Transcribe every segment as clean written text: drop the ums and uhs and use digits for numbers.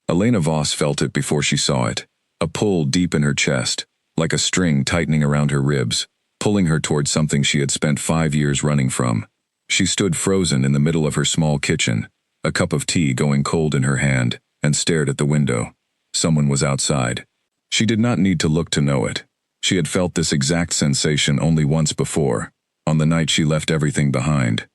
Elena Voss felt it before she saw it. A pull deep in her chest, like a string tightening around her ribs, pulling her toward something she had spent 5 years running from. She stood frozen in the middle of her small kitchen, a cup of tea going cold in her hand, and stared at the window. Someone was outside. She did not need to look to know it. She had felt this exact sensation only once before, on the night she left everything behind.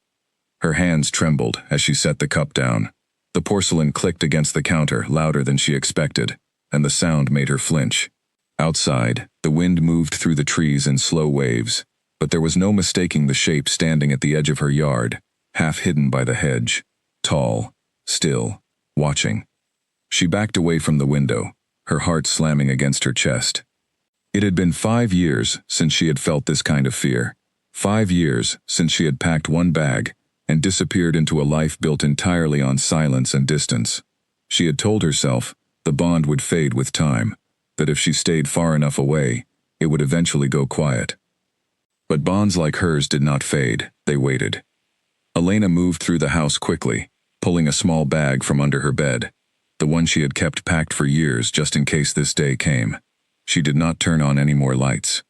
Her hands trembled as she set the cup down. The porcelain clicked against the counter louder than she expected, and the sound made her flinch. Outside, the wind moved through the trees in slow waves, but there was no mistaking the shape standing at the edge of her yard, half hidden by the hedge, tall, still, watching. She backed away from the window, her heart slamming against her chest. It had been 5 years since she had felt this kind of fear. 5 years since she had packed one bag and disappeared into a life built entirely on silence and distance. She had told herself the bond would fade with time, that if she stayed far enough away, it would eventually go quiet. But bonds like hers did not fade, they waited. Elena moved through the house quickly, pulling a small bag from under her bed, the one she had kept packed for years just in case this day came. She did not turn on any more lights.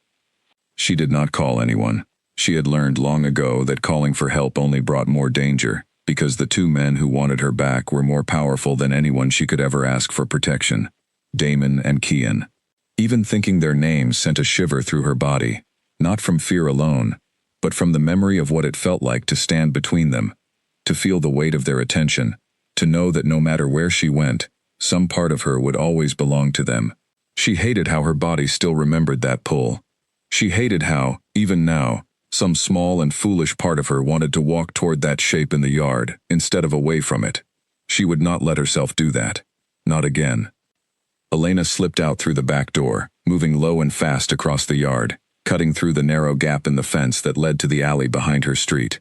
She did not call anyone. She had learned long ago that calling for help only brought more danger, because the 2 men who wanted her back were more powerful than anyone she could ever ask for protection. Damon and Kian. Even thinking their names sent a shiver through her body, not from fear alone, but from the memory of what it felt like to stand between them, to feel the weight of their attention, to know that no matter where she went, some part of her would always belong to them. She hated how her body still remembered that pull. She hated how, even now, some small and foolish part of her wanted to walk toward that shape in the yard, instead of away from it. She would not let herself do that. Not again. Elena slipped out through the back door, moving low and fast across the yard, cutting through the narrow gap in the fence that led to the alley behind her street.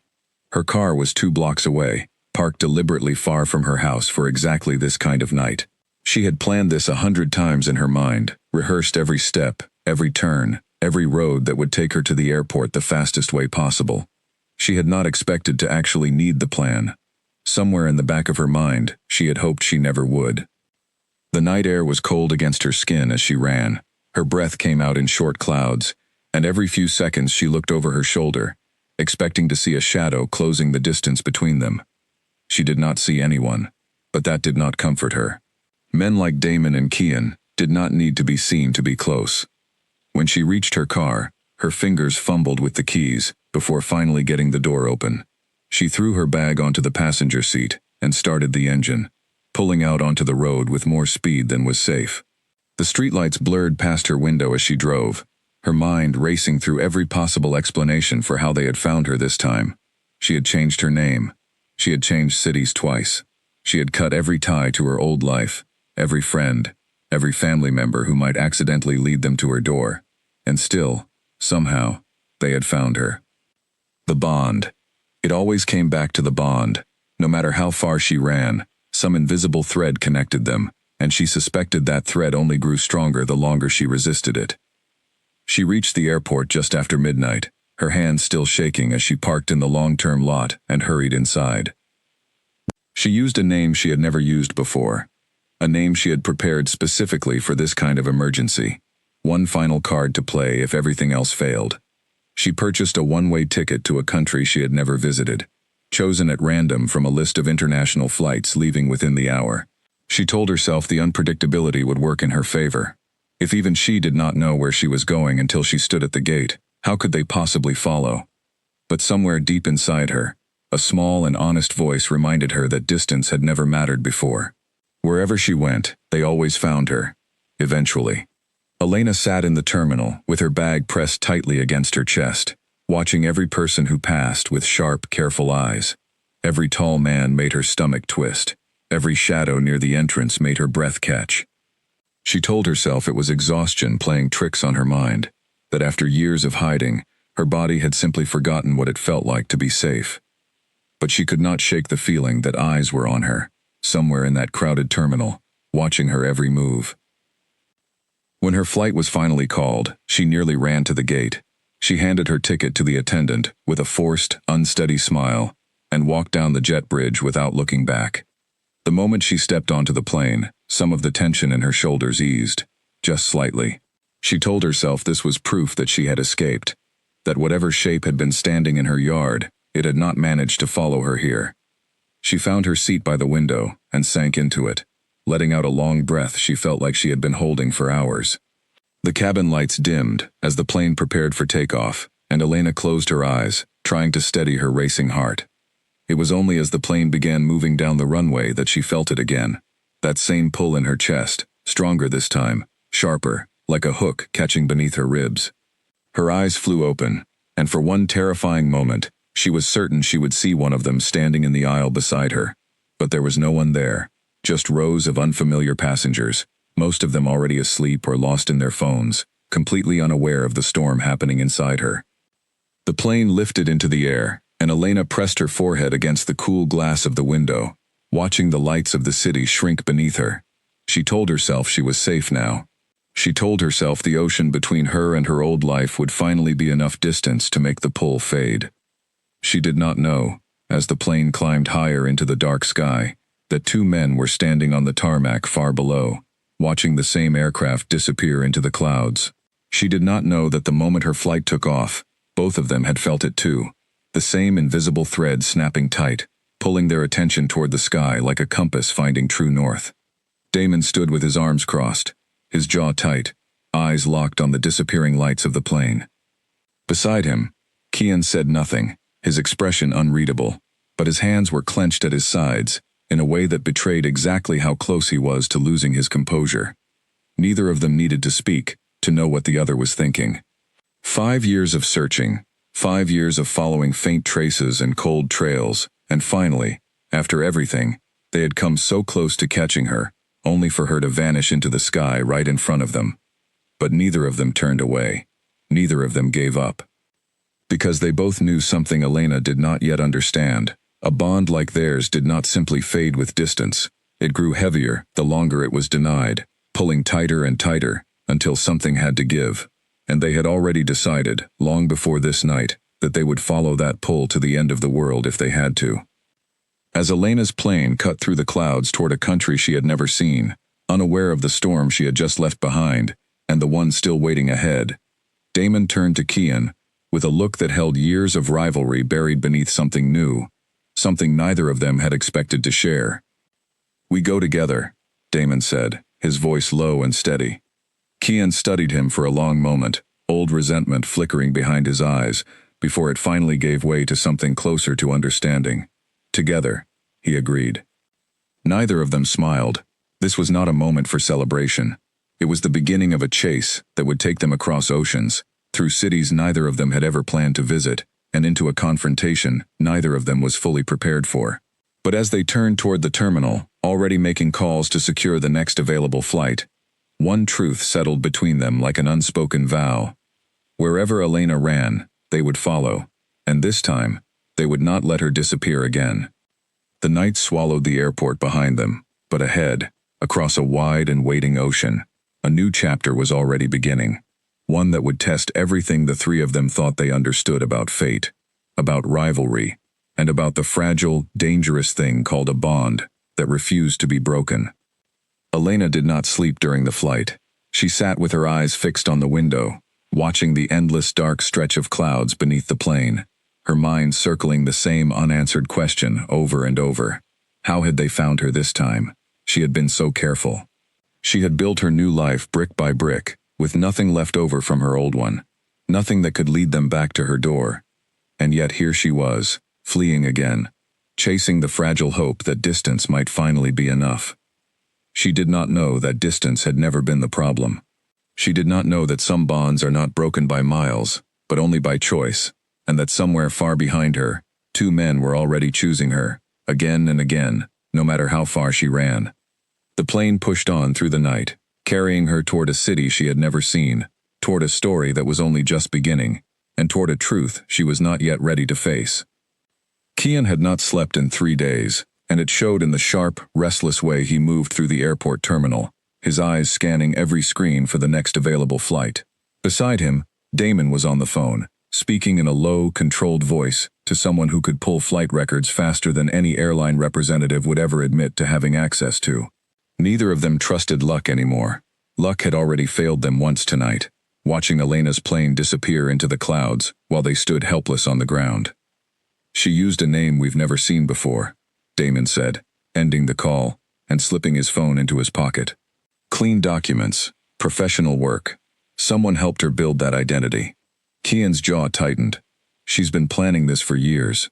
Her car was 2 blocks away, parked deliberately far from her house for exactly this kind of night. She had planned this 100 times in her mind, rehearsed every step, every turn, every road that would take her to the airport the fastest way possible. She had not expected to actually need the plan. Somewhere in the back of her mind, she had hoped she never would. The night air was cold against her skin as she ran. Her breath came out in short clouds, and every few seconds she looked over her shoulder, expecting to see a shadow closing the distance between them. She did not see anyone, but that did not comfort her. Men like Damon and Kian did not need to be seen to be close. When she reached her car, her fingers fumbled with the keys before finally getting the door open. She threw her bag onto the passenger seat and started the engine, pulling out onto the road with more speed than was safe. The streetlights blurred past her window as she drove, her mind racing through every possible explanation for how they had found her this time. She had changed her name. She had changed cities twice. She had cut every tie to her old life, every friend, every family member who might accidentally lead them to her door. And still, somehow, they had found her. The bond. It always came back to the bond. No matter how far she ran, some invisible thread connected them, and she suspected that thread only grew stronger the longer she resisted it. She reached the airport just after midnight, her hands still shaking as she parked in the long-term lot and hurried inside. She used a name she had never used before, a name she had prepared specifically for this kind of emergency. One final card to play if everything else failed. She purchased a one-way ticket to a country she had never visited, chosen at random from a list of international flights leaving within the hour. She told herself the unpredictability would work in her favor. If even she did not know where she was going until she stood at the gate, how could they possibly follow? But somewhere deep inside her, a small and honest voice reminded her that distance had never mattered before. Wherever she went, they always found her. Eventually. Elena sat in the terminal, with her bag pressed tightly against her chest, watching every person who passed with sharp, careful eyes. Every tall man made her stomach twist. Every shadow near the entrance made her breath catch. She told herself it was exhaustion playing tricks on her mind, that after years of hiding, her body had simply forgotten what it felt like to be safe. But she could not shake the feeling that eyes were on her, somewhere in that crowded terminal, watching her every move. When her flight was finally called, she nearly ran to the gate. She handed her ticket to the attendant with a forced, unsteady smile and walked down the jet bridge without looking back. The moment she stepped onto the plane, Some of the tension in her shoulders eased, just slightly. She told herself this was proof that she had escaped, that whatever shape had been standing in her yard, it had not managed to follow her here. She found her seat by the window and sank into it, letting out a long breath she felt like she had been holding for hours. The cabin lights dimmed as the plane prepared for takeoff, and Elena closed her eyes, trying to steady her racing heart. It was only as the plane began moving down the runway that she felt it again, that same pull in her chest, stronger this time, sharper, like a hook catching beneath her ribs. Her eyes flew open, and for one terrifying moment, she was certain she would see one of them standing in the aisle beside her. But there was no one there, just rows of unfamiliar passengers, most of them already asleep or lost in their phones, completely unaware of the storm happening inside her. The plane lifted into the air, and Elena pressed her forehead against the cool glass of the window, watching the lights of the city shrink beneath her. She told herself she was safe now. She told herself the ocean between her and her old life would finally be enough distance to make the pull fade. She did not know, as the plane climbed higher into the dark sky, that two men were standing on the tarmac far below, watching the same aircraft disappear into the clouds. She did not know that the moment her flight took off, both of them had felt it too, the same invisible thread snapping tight, pulling their attention toward the sky like a compass finding true north. Damon stood with his arms crossed, his jaw tight, eyes locked on the disappearing lights of the plane. Beside him, Kian said nothing, his expression unreadable, but his hands were clenched at his sides, in a way that betrayed exactly how close he was to losing his composure. Neither of them needed to speak, to know what the other was thinking. 5 years of searching, 5 years of following faint traces and cold trails, and finally, after everything, they had come so close to catching her, only for her to vanish into the sky right in front of them. But neither of them turned away. Neither of them gave up. Because they both knew something Elena did not yet understand. A bond like theirs did not simply fade with distance. It grew heavier the longer it was denied, pulling tighter and tighter, until something had to give. And they had already decided, long before this night, that they would follow that pull to the end of the world if they had to. As Elena's plane cut through the clouds toward a country she had never seen, unaware of the storm she had just left behind, and the one still waiting ahead, Damon turned to Kian, with a look that held years of rivalry buried beneath something new, something neither of them had expected to share. "We go together," Damon said, his voice low and steady. Kian studied him for a long moment, old resentment flickering behind his eyes, before it finally gave way to something closer to understanding. "Together," he agreed. Neither of them smiled. This was not a moment for celebration. It was the beginning of a chase that would take them across oceans, through cities neither of them had ever planned to visit, and into a confrontation neither of them was fully prepared for. But as they turned toward the terminal, already making calls to secure the next available flight, one truth settled between them like an unspoken vow. Wherever Elena ran, they would follow, and this time, they would not let her disappear again. The night swallowed the airport behind them, but ahead, across a wide and waiting ocean, a new chapter was already beginning. One that would test everything the three of them thought they understood about fate, about rivalry, and about the fragile, dangerous thing called a bond that refused to be broken. Elena did not sleep during the flight. She sat with her eyes fixed on the window, watching the endless dark stretch of clouds beneath the plane, her mind circling the same unanswered question over and over. How had they found her this time? She had been so careful. She had built her new life brick by brick, with nothing left over from her old one, nothing that could lead them back to her door. And yet here she was, fleeing again, chasing the fragile hope that distance might finally be enough. She did not know that distance had never been the problem. She did not know that some bonds are not broken by miles, but only by choice, and that somewhere far behind her, two men were already choosing her, again and again, no matter how far she ran. The plane pushed on through the night, carrying her toward a city she had never seen, toward a story that was only just beginning, and toward a truth she was not yet ready to face. Kian had not slept in 3 days, and it showed in the sharp, restless way he moved through the airport terminal, his eyes scanning every screen for the next available flight. Beside him, Damon was on the phone, speaking in a low, controlled voice to someone who could pull flight records faster than any airline representative would ever admit to having access to. Neither of them trusted luck anymore. Luck had already failed them once tonight, watching Elena's plane disappear into the clouds while they stood helpless on the ground. "She used a name we've never seen before," Damon said, ending the call and slipping his phone into his pocket. "Clean documents, professional work. Someone helped her build that identity." Kian's jaw tightened. "She's been planning this for years.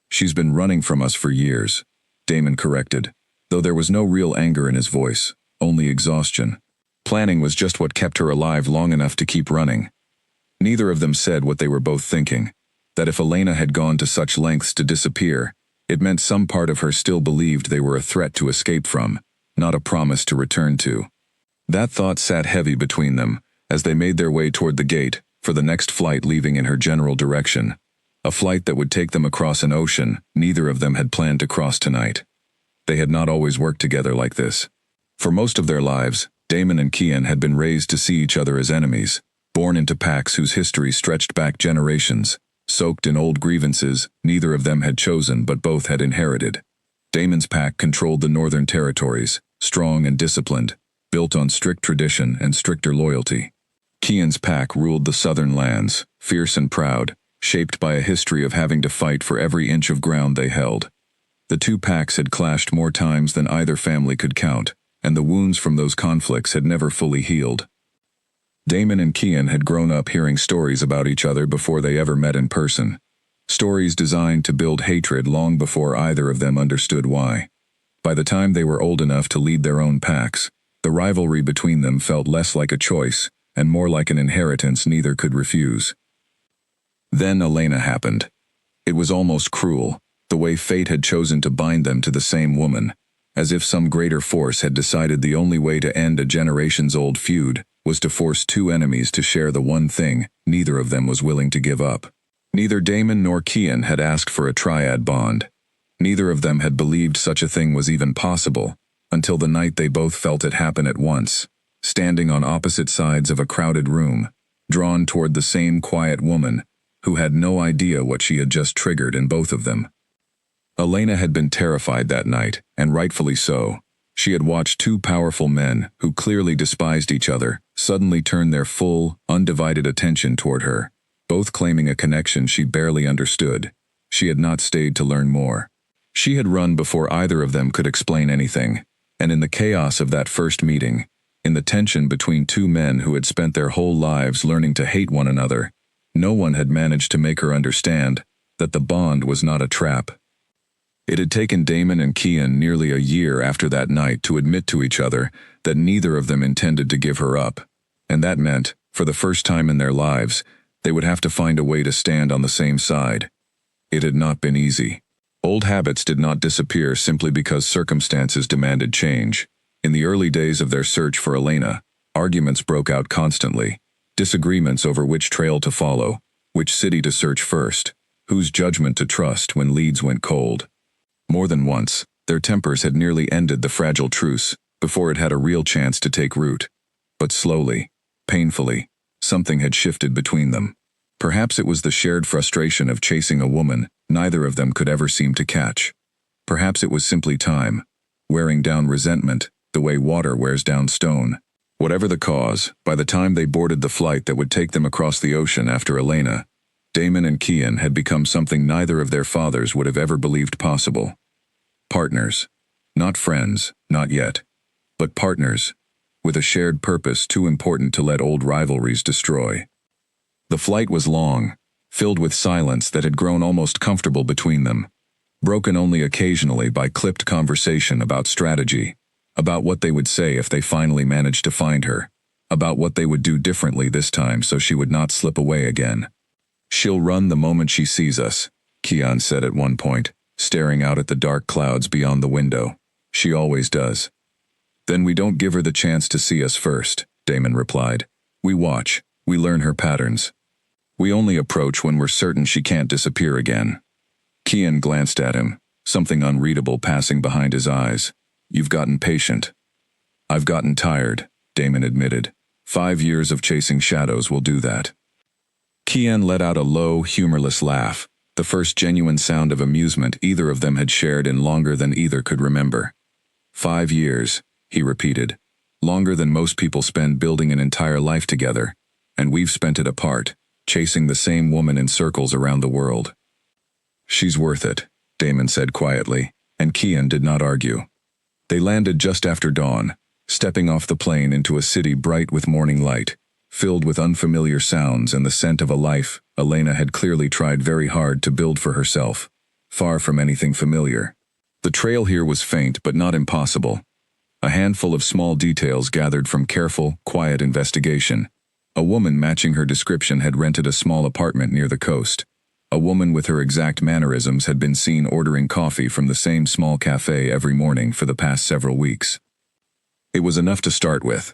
She's been running from us for years," Damon corrected, though there was no real anger in his voice, only exhaustion. Planning was just what kept her alive long enough to keep running. Neither of them said what they were both thinking, that if Elena had gone to such lengths to disappear, it meant some part of her still believed they were a threat to escape from, not a promise to return to. That thought sat heavy between them as they made their way toward the gate for the next flight leaving in her general direction, a flight that would take them across an ocean neither of them had planned to cross tonight. They had not always worked together like this. For most of their lives, Damon and Kian had been raised to see each other as enemies, born into packs whose history stretched back generations, soaked in old grievances neither of them had chosen but both had inherited. Damon's pack controlled the northern territories, strong and disciplined, built on strict tradition and stricter loyalty. Kian's pack ruled the southern lands, fierce and proud, shaped by a history of having to fight for every inch of ground they held. The two packs had clashed more times than either family could count, and the wounds from those conflicts had never fully healed. Damon and Kian had grown up hearing stories about each other before they ever met in person. Stories designed to build hatred long before either of them understood why. By the time they were old enough to lead their own packs, the rivalry between them felt less like a choice and more like an inheritance neither could refuse. Then Elena happened. It was almost cruel, the way fate had chosen to bind them to the same woman, as if some greater force had decided the only way to end a generations-old feud was to force two enemies to share the one thing neither of them was willing to give up. Neither Damon nor Kian had asked for a triad bond. Neither of them had believed such a thing was even possible, until the night they both felt it happen at once, standing on opposite sides of a crowded room, drawn toward the same quiet woman, who had no idea what she had just triggered in both of them. Elena had been terrified that night, and rightfully so. She had watched two powerful men, who clearly despised each other, suddenly turn their full, undivided attention toward her, both claiming a connection she barely understood. She had not stayed to learn more. She had run before either of them could explain anything, and in the chaos of that first meeting, in the tension between two men who had spent their whole lives learning to hate one another, no one had managed to make her understand that the bond was not a trap. It had taken Damon and Kian nearly a year after that night to admit to each other that neither of them intended to give her up, and that meant, for the first time in their lives, they would have to find a way to stand on the same side. It had not been easy. Old habits did not disappear simply because circumstances demanded change. In the early days of their search for Elena, arguments broke out constantly, disagreements over which trail to follow, which city to search first, whose judgment to trust when leads went cold. More than once, their tempers had nearly ended the fragile truce before it had a real chance to take root. But slowly, painfully, something had shifted between them. Perhaps it was the shared frustration of chasing a woman neither of them could ever seem to catch. Perhaps it was simply time, wearing down resentment the way water wears down stone. Whatever the cause, by the time they boarded the flight that would take them across the ocean after Elena, Damon and Kian had become something neither of their fathers would have ever believed possible. Partners. Not friends, not yet. But partners, with a shared purpose too important to let old rivalries destroy. The flight was long, filled with silence that had grown almost comfortable between them, broken only occasionally by clipped conversation about strategy, about what they would say if they finally managed to find her, about what they would do differently this time so she would not slip away again. "She'll run the moment she sees us," Kian said at one point, staring out at the dark clouds beyond the window. "She always does." "Then we don't give her the chance to see us first," Damon replied. "We watch, we learn her patterns. We only approach when we're certain she can't disappear again." Kian glanced at him, something unreadable passing behind his eyes. "You've gotten patient." "I've gotten tired," Damon admitted. 5 years of chasing shadows will do that." Kian let out a low, humorless laugh, the first genuine sound of amusement either of them had shared in longer than either could remember. 5 years, he repeated. Longer than most people spend building an entire life together, and we've spent it apart, chasing the same woman in circles around the world. She's worth it, Damon said quietly, and Kian did not argue. They landed just after dawn, stepping off the plane into a city bright with morning light, filled with unfamiliar sounds and the scent of a life Elena had clearly tried very hard to build for herself, far from anything familiar. The trail here was faint but not impossible. A handful of small details gathered from careful, quiet investigation. A woman matching her description had rented a small apartment near the coast. A woman with her exact mannerisms had been seen ordering coffee from the same small cafe every morning for the past several weeks. It was enough to start with.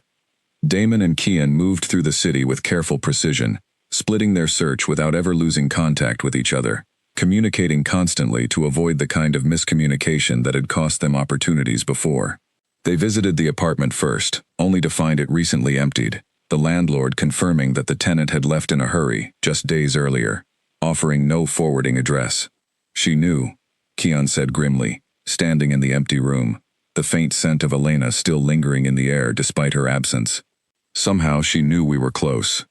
Damon and Kian moved through the city with careful precision, splitting their search without ever losing contact with each other, communicating constantly to avoid the kind of miscommunication that had cost them opportunities before. They visited the apartment first, only to find it recently emptied, the landlord confirming that the tenant had left in a hurry just days earlier, offering no forwarding address. She knew, Kian said grimly, standing in the empty room, the faint scent of Elena still lingering in the air despite her absence. Somehow she knew we were close.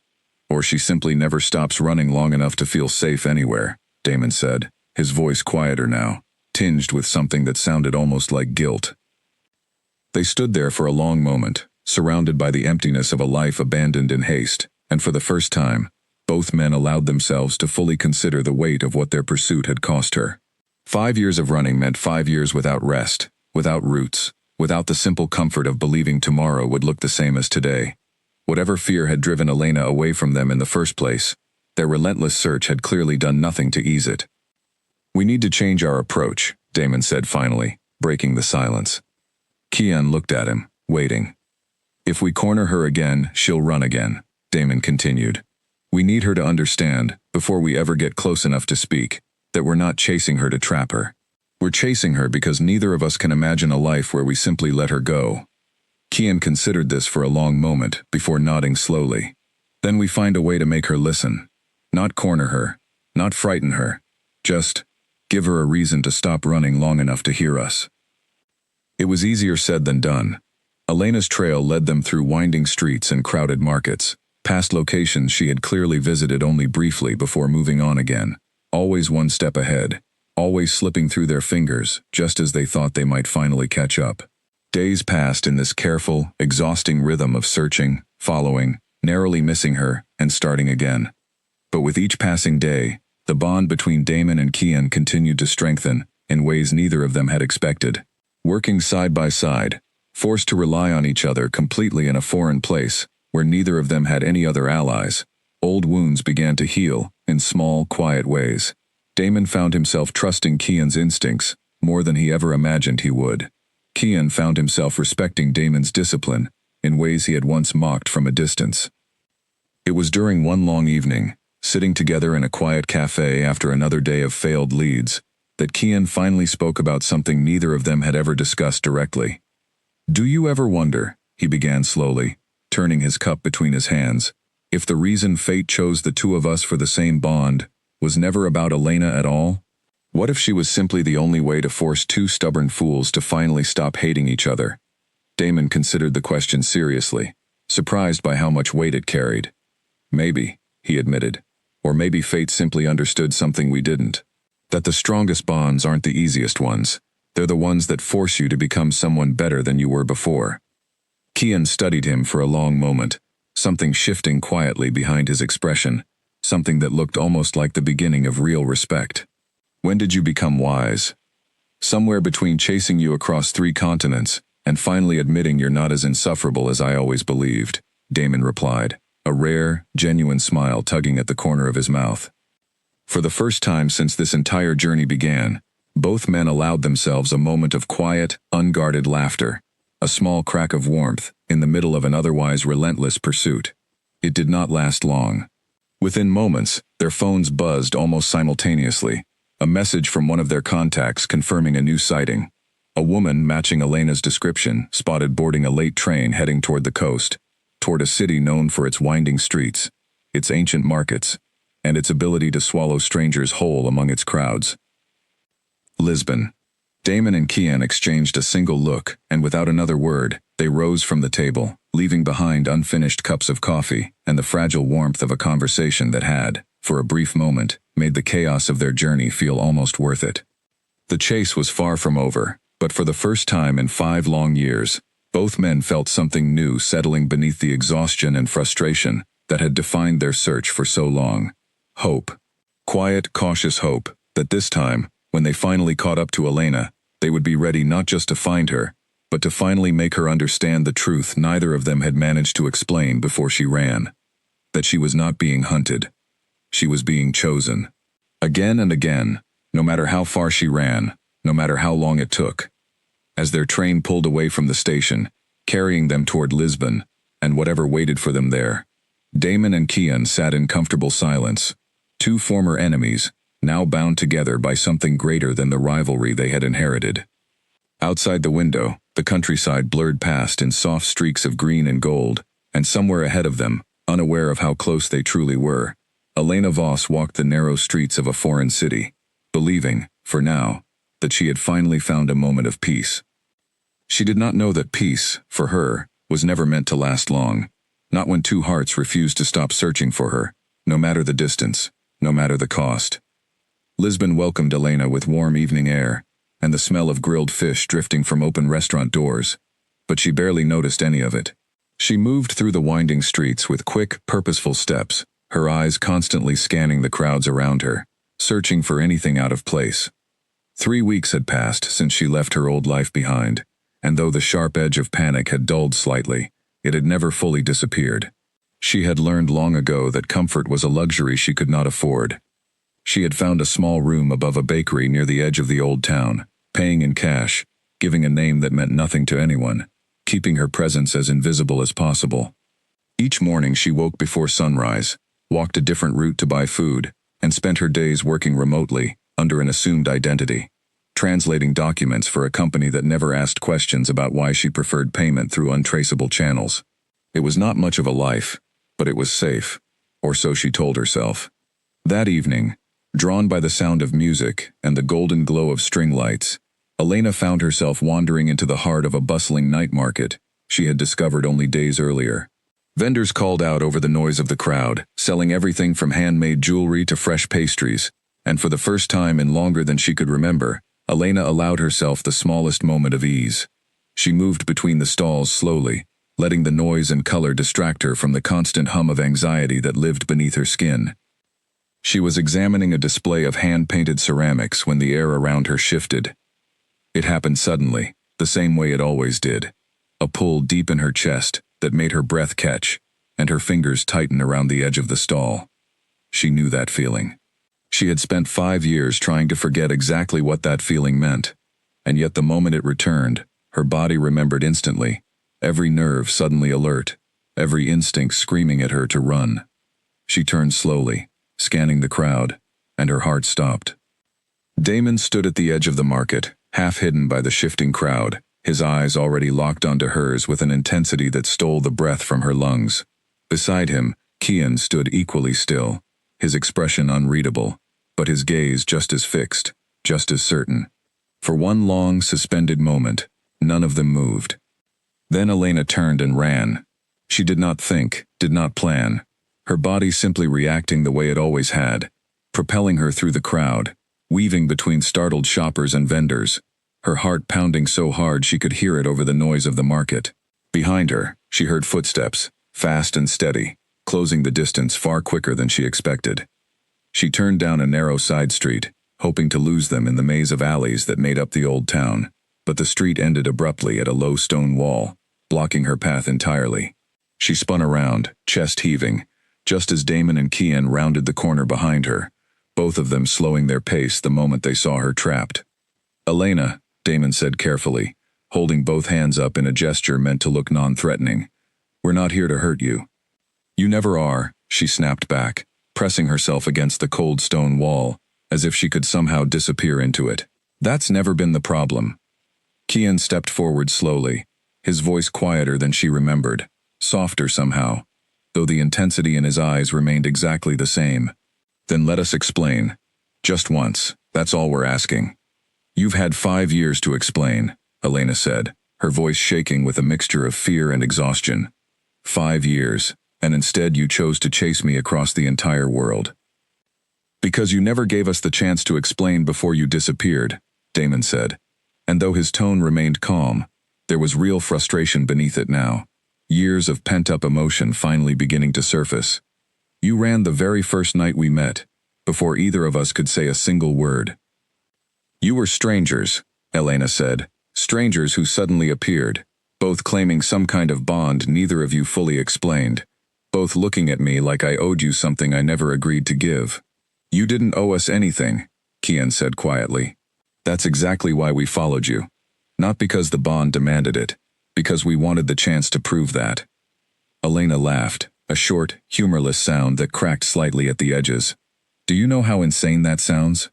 Or she simply never stops running long enough to feel safe anywhere, Damon said, his voice quieter now, tinged with something that sounded almost like guilt. They stood there for a long moment, surrounded by the emptiness of a life abandoned in haste, and for the first time, both men allowed themselves to fully consider the weight of what their pursuit had cost her. 5 years of running meant 5 years without rest, without roots, without the simple comfort of believing tomorrow would look the same as today. Whatever fear had driven Elena away from them in the first place, their relentless search had clearly done nothing to ease it. "We need to change our approach," Damon said finally, breaking the silence. Kian looked at him, waiting. "If we corner her again, she'll run again," Damon continued. "We need her to understand, before we ever get close enough to speak, that we're not chasing her to trap her. We're chasing her because neither of us can imagine a life where we simply let her go." Kian considered this for a long moment before nodding slowly. "Then we find a way to make her listen. Not corner her, not frighten her. Just give her a reason to stop running long enough to hear us." It was easier said than done. Elena's trail led them through winding streets and crowded markets, past locations she had clearly visited only briefly before moving on again, always one step ahead, always slipping through their fingers just as they thought they might finally catch up. Days passed in this careful, exhausting rhythm of searching, following, narrowly missing her, and starting again. But with each passing day, the bond between Damon and Kian continued to strengthen in ways neither of them had expected. Working side by side, forced to rely on each other completely in a foreign place, where neither of them had any other allies, old wounds began to heal in small, quiet ways. Damon found himself trusting Kian's instincts more than he ever imagined he would. Kian found himself respecting Damon's discipline in ways he had once mocked from a distance. It was during one long evening, sitting together in a quiet cafe after another day of failed leads, that Kian finally spoke about something neither of them had ever discussed directly. "Do you ever wonder," he began slowly, turning his cup between his hands, "if the reason fate chose the two of us for the same bond was never about Elena at all? What if she was simply the only way to force two stubborn fools to finally stop hating each other?" Damon considered the question seriously, surprised by how much weight it carried. "Maybe," he admitted, "or maybe fate simply understood something we didn't. That the strongest bonds aren't the easiest ones. They're the ones that force you to become someone better than you were before." Kian studied him for a long moment, something shifting quietly behind his expression, something that looked almost like the beginning of real respect. "When did you become wise?" "Somewhere between chasing you across 3 continents and finally admitting you're not as insufferable as I always believed," Damon replied, a rare, genuine smile tugging at the corner of his mouth. For the first time since this entire journey began, both men allowed themselves a moment of quiet, unguarded laughter, a small crack of warmth in the middle of an otherwise relentless pursuit. It did not last long. Within moments, their phones buzzed almost simultaneously, a message from one of their contacts confirming a new sighting. A woman matching Elena's description spotted boarding a late train heading toward the coast, toward a city known for its winding streets, its ancient markets, and its ability to swallow strangers whole among its crowds. Lisbon. Damon and Kian exchanged a single look, and without another word, They rose from the table, leaving behind unfinished cups of coffee and the fragile warmth of a conversation that had, for a brief moment, made the chaos of their journey feel almost worth it. The chase was far from over, but for the first time in 5 long years, both men felt something new settling beneath the exhaustion and frustration that had defined their search for so long. Hope. Quiet, cautious hope that this time, when they finally caught up to Elena, they would be ready not just to find her, but to finally make her understand the truth neither of them had managed to explain before she ran. That she was not being hunted. She was being chosen. Again and again, no matter how far she ran, no matter how long it took. As their train pulled away from the station, carrying them toward Lisbon, and whatever waited for them there, Damon and Kian sat in comfortable silence, 2 former enemies, now bound together by something greater than the rivalry they had inherited. Outside the window, the countryside blurred past in soft streaks of green and gold, and somewhere ahead of them, unaware of how close they truly were, Elena Voss walked the narrow streets of a foreign city, believing, for now, that she had finally found a moment of peace. She did not know that peace, for her, was never meant to last long, not when 2 hearts refused to stop searching for her, no matter the distance, no matter the cost. Lisbon welcomed Elena with warm evening air, and the smell of grilled fish drifting from open restaurant doors, but she barely noticed any of it. She moved through the winding streets with quick, purposeful steps, her eyes constantly scanning the crowds around her, searching for anything out of place. 3 weeks had passed since she left her old life behind, and though the sharp edge of panic had dulled slightly, it had never fully disappeared. She had learned long ago that comfort was a luxury she could not afford. She had found a small room above a bakery near the edge of the old town, paying in cash, giving a name that meant nothing to anyone, keeping her presence as invisible as possible. Each morning she woke before sunrise, walked a different route to buy food, and spent her days working remotely, under an assumed identity, translating documents for a company that never asked questions about why she preferred payment through untraceable channels. It was not much of a life, but it was safe, or so she told herself. That evening, drawn by the sound of music and the golden glow of string lights, Elena found herself wandering into the heart of a bustling night market she had discovered only days earlier. Vendors called out over the noise of the crowd, selling everything from handmade jewelry to fresh pastries, and for the first time in longer than she could remember, Elena allowed herself the smallest moment of ease. She moved between the stalls slowly, letting the noise and color distract her from the constant hum of anxiety that lived beneath her skin. She was examining a display of hand-painted ceramics when the air around her shifted. It happened suddenly, the same way it always did. A pull deep in her chest that made her breath catch, and her fingers tighten around the edge of the stall. She knew that feeling. She had spent 5 years trying to forget exactly what that feeling meant, and yet the moment it returned, her body remembered instantly, every nerve suddenly alert, every instinct screaming at her to run. She turned slowly, scanning the crowd, and her heart stopped. Damon stood at the edge of the market, half hidden by the shifting crowd, his eyes already locked onto hers with an intensity that stole the breath from her lungs. Beside him, Kian stood equally still, his expression unreadable, but his gaze just as fixed, just as certain. For one long, suspended moment, none of them moved. Then Elena turned and ran. She did not think, did not plan, her body simply reacting the way it always had, propelling her through the crowd, weaving between startled shoppers and vendors, her heart pounding so hard she could hear it over the noise of the market. Behind her, she heard footsteps, fast and steady, closing the distance far quicker than she expected. She turned down a narrow side street, hoping to lose them in the maze of alleys that made up the old town, but the street ended abruptly at a low stone wall, blocking her path entirely. She spun around, chest heaving, just as Damon and Kian rounded the corner behind her, both of them slowing their pace the moment they saw her trapped. "Elena," Damon said carefully, holding both hands up in a gesture meant to look non-threatening. "We're not here to hurt you." "You never are," she snapped back, pressing herself against the cold stone wall, as if she could somehow disappear into it. "That's never been the problem." Kian stepped forward slowly, his voice quieter than she remembered, softer somehow, though the intensity in his eyes remained exactly the same. "Then let us explain. Just once, that's all we're asking." "You've had 5 years to explain," Elena said, her voice shaking with a mixture of fear and exhaustion. 5 years, and instead you chose to chase me across the entire world. Because you never gave us the chance to explain before you disappeared, Damon said. And though his tone remained calm, there was real frustration beneath it now. Years of pent-up emotion finally beginning to surface. You ran the very first night we met, before either of us could say a single word. You were strangers, Elena said, strangers who suddenly appeared, both claiming some kind of bond neither of you fully explained, both looking at me like I owed you something I never agreed to give. You didn't owe us anything, Kian said quietly. That's exactly why we followed you. Not because the bond demanded it, because we wanted the chance to prove that. Elena laughed, a short, humorless sound that cracked slightly at the edges. Do you know how insane that sounds?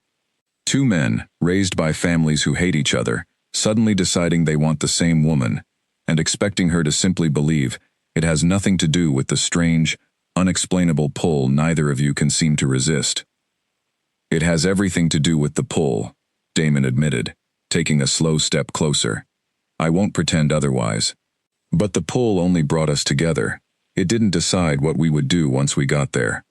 Two men, raised by families who hate each other, suddenly deciding they want the same woman, and expecting her to simply believe it has nothing to do with the strange, unexplainable pull neither of you can seem to resist. It has everything to do with the pull, Damon admitted, taking a slow step closer. I won't pretend otherwise. But the pull only brought us together. It didn't decide what we would do once we got there.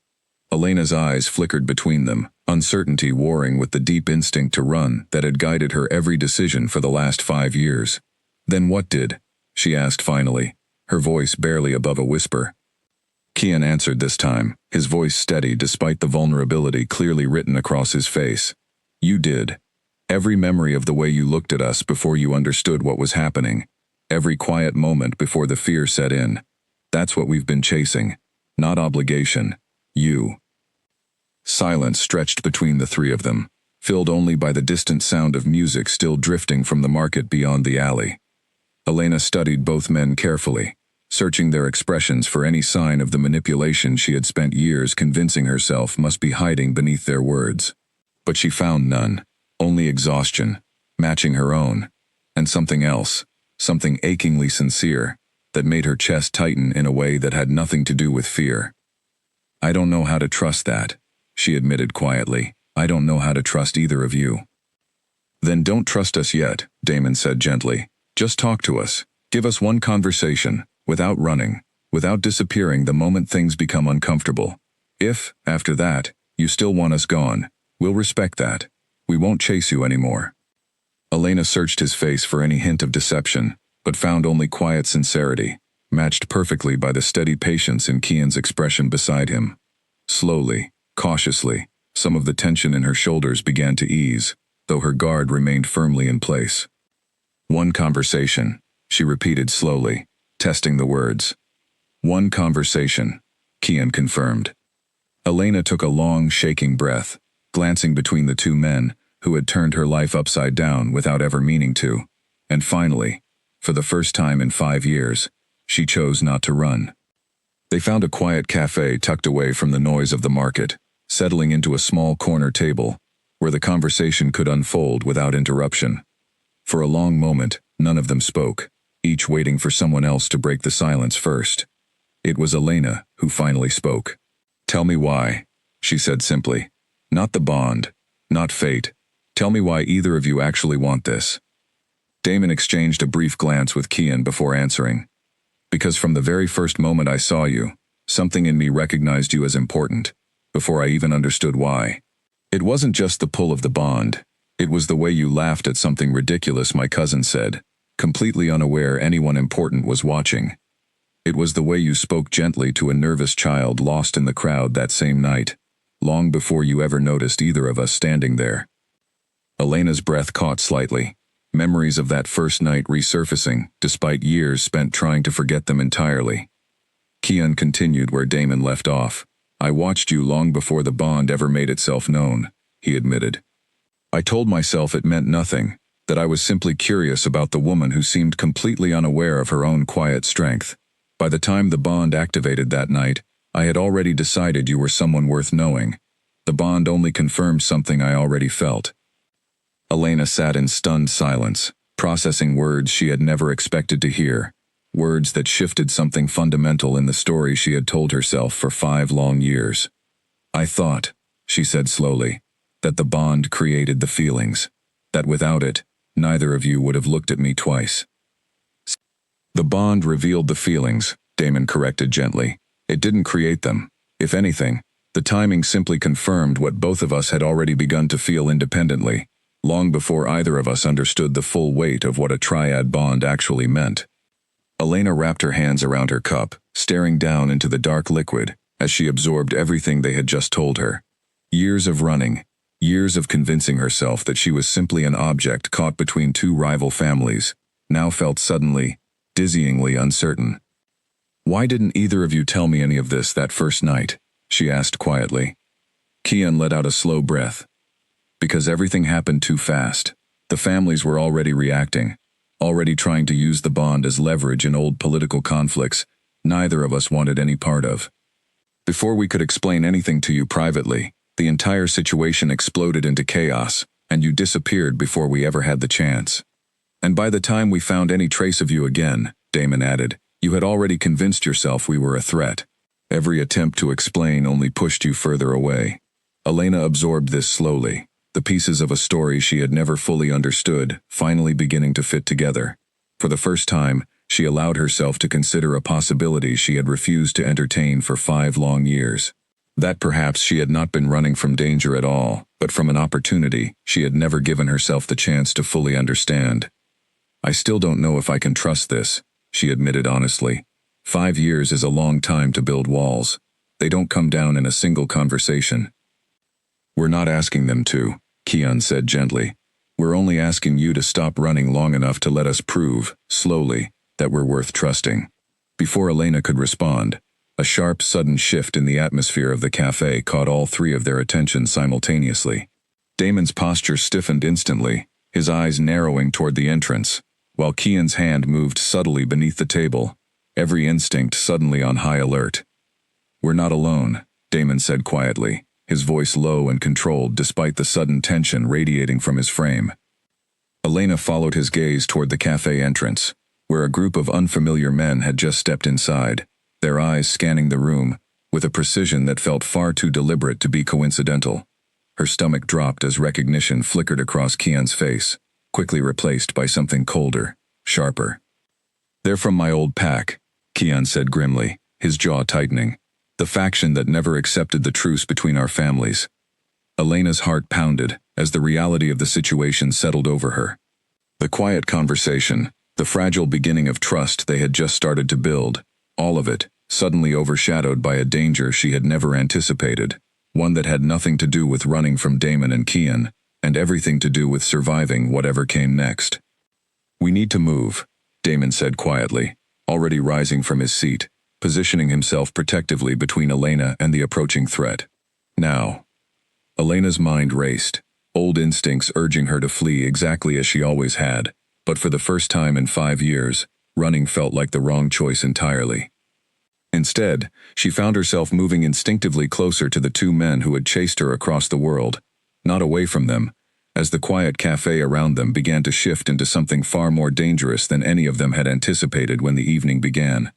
Elena's eyes flickered between them, uncertainty warring with the deep instinct to run that had guided her every decision for the last 5 years. Then what did? She asked finally, her voice barely above a whisper. Kian answered this time, his voice steady despite the vulnerability clearly written across his face. You did. Every memory of the way you looked at us before you understood what was happening. Every quiet moment before the fear set in. That's what we've been chasing. Not obligation. You. Silence stretched between the three of them, filled only by the distant sound of music still drifting from the market beyond the alley. Elena studied both men carefully, searching their expressions for any sign of the manipulation she had spent years convincing herself must be hiding beneath their words. But she found none, only exhaustion, matching her own, and something else, something achingly sincere, that made her chest tighten in a way that had nothing to do with fear. I don't know how to trust that, she admitted quietly. I don't know how to trust either of you. Then don't trust us yet, Damon said gently. Just talk to us. Give us one conversation, without running, without disappearing the moment things become uncomfortable. If, after that, you still want us gone, we'll respect that. We won't chase you anymore. Elena searched his face for any hint of deception, but found only quiet sincerity, matched perfectly by the steady patience in Kian's expression beside him. Slowly, cautiously, some of the tension in her shoulders began to ease, though her guard remained firmly in place. One conversation, she repeated slowly, testing the words. One conversation, Kian confirmed. Elena took a long, shaking breath, glancing between the two men, who had turned her life upside down without ever meaning to, and finally, for the first time in 5 years, she chose not to run. They found a quiet cafe tucked away from the noise of the market, settling into a small corner table, where the conversation could unfold without interruption. For a long moment, none of them spoke, each waiting for someone else to break the silence first. It was Elena who finally spoke. Tell me why, she said simply. Not the bond, not fate. Tell me why either of you actually want this. Damon exchanged a brief glance with Kian before answering. Because from the very first moment I saw you, something in me recognized you as important, before I even understood why. It wasn't just the pull of the bond. It was the way you laughed at something ridiculous my cousin said, completely unaware anyone important was watching. It was the way you spoke gently to a nervous child lost in the crowd that same night, long before you ever noticed either of us standing there. Elena's breath caught slightly, memories of that first night resurfacing, despite years spent trying to forget them entirely. Kian continued where Damon left off. I watched you long before the bond ever made itself known, he admitted. I told myself it meant nothing, that I was simply curious about the woman who seemed completely unaware of her own quiet strength. By the time the bond activated that night, I had already decided you were someone worth knowing. The bond only confirmed something I already felt. Elena sat in stunned silence, processing words she had never expected to hear, words that shifted something fundamental in the story she had told herself for 5 long years. I thought, she said slowly, that the bond created the feelings, that without it, neither of you would have looked at me twice. The bond revealed the feelings, Damon corrected gently. It didn't create them. If anything, the timing simply confirmed what both of us had already begun to feel independently, long before either of us understood the full weight of what a triad bond actually meant. Elena wrapped her hands around her cup, staring down into the dark liquid as she absorbed everything they had just told her. Years of running, years of convincing herself that she was simply an object caught between two rival families, now felt suddenly, dizzyingly uncertain. "Why didn't either of you tell me any of this that first night?" she asked quietly. Kian let out a slow breath. "Because everything happened too fast. The families were already reacting, already trying to use the bond as leverage in old political conflicts neither of us wanted any part of. Before we could explain anything to you privately, the entire situation exploded into chaos, and you disappeared before we ever had the chance. And by the time we found any trace of you again," Damon added, "you had already convinced yourself we were a threat. Every attempt to explain only pushed you further away." Elena absorbed this slowly, the pieces of a story she had never fully understood finally beginning to fit together. For the first time, she allowed herself to consider a possibility she had refused to entertain for 5 long years. That perhaps she had not been running from danger at all, but from an opportunity she had never given herself the chance to fully understand. "I still don't know if I can trust this," she admitted honestly. 5 years is a long time to build walls. They don't come down in a single conversation. "We're not asking them to," Kian said gently. "We're only asking you to stop running long enough to let us prove, slowly, that we're worth trusting." Before Elena could respond, a sharp, sudden shift in the atmosphere of the cafe caught all three of their attention simultaneously. Damon's posture stiffened instantly, his eyes narrowing toward the entrance, while Kian's hand moved subtly beneath the table, every instinct suddenly on high alert. "We're not alone," Damon said quietly, his voice low and controlled despite the sudden tension radiating from his frame. Elena followed his gaze toward the cafe entrance, where a group of unfamiliar men had just stepped inside, their eyes scanning the room, with a precision that felt far too deliberate to be coincidental. Her stomach dropped as recognition flickered across Kian's face, quickly replaced by something colder, sharper. "They're from my old pack," Kian said grimly, his jaw tightening. "The faction that never accepted the truce between our families." Elena's heart pounded as the reality of the situation settled over her. The quiet conversation, the fragile beginning of trust they had just started to build, all of it, suddenly overshadowed by a danger she had never anticipated, one that had nothing to do with running from Damon and Kian, and everything to do with surviving whatever came next. "We need to move," Damon said quietly, already rising from his seat, positioning himself protectively between Elena and the approaching threat. "Now." Elena's mind raced, old instincts urging her to flee exactly as she always had, but for the first time in 5 years, running felt like the wrong choice entirely. Instead, she found herself moving instinctively closer to the 2 men who had chased her across the world, not away from them, as the quiet cafe around them began to shift into something far more dangerous than any of them had anticipated when the evening began.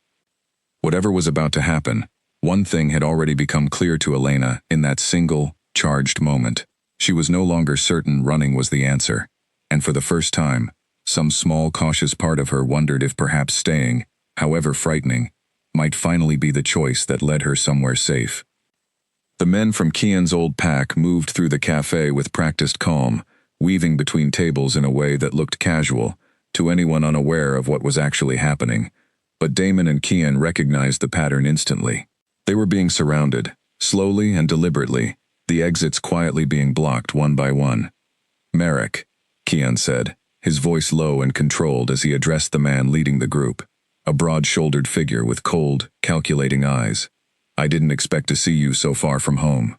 Whatever was about to happen, one thing had already become clear to Elena in that single, charged moment. She was no longer certain running was the answer, and for the first time, some small cautious part of her wondered if perhaps staying, however frightening, might finally be the choice that led her somewhere safe. The men from Kian's old pack moved through the cafe with practiced calm, weaving between tables in a way that looked casual to anyone unaware of what was actually happening, but Damon and Kian recognized the pattern instantly. They were being surrounded, slowly and deliberately, the exits quietly being blocked one by one. "Merrick," Kian said, his voice low and controlled as he addressed the man leading the group, a broad-shouldered figure with cold, calculating eyes. "I didn't expect to see you so far from home."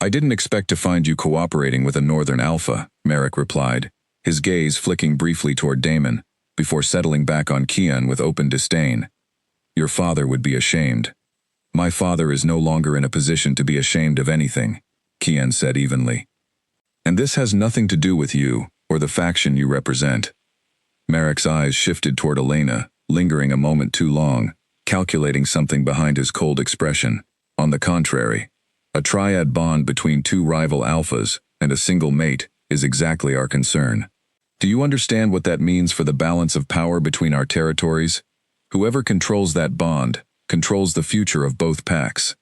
"I didn't expect to find you cooperating with a Northern Alpha," Merrick replied, his gaze flicking briefly toward Damon, before settling back on Kian with open disdain. "Your father would be ashamed." "My father is no longer in a position to be ashamed of anything," Kian said evenly. "And this has nothing to do with you, or the faction you represent." Merrick's eyes shifted toward Elena, lingering a moment too long, calculating something behind his cold expression. "On the contrary, a triad bond between 2 rival alphas and a single mate is exactly our concern." Do you understand what that means for the balance of power between our territories? Whoever controls that bond controls the future of both packs.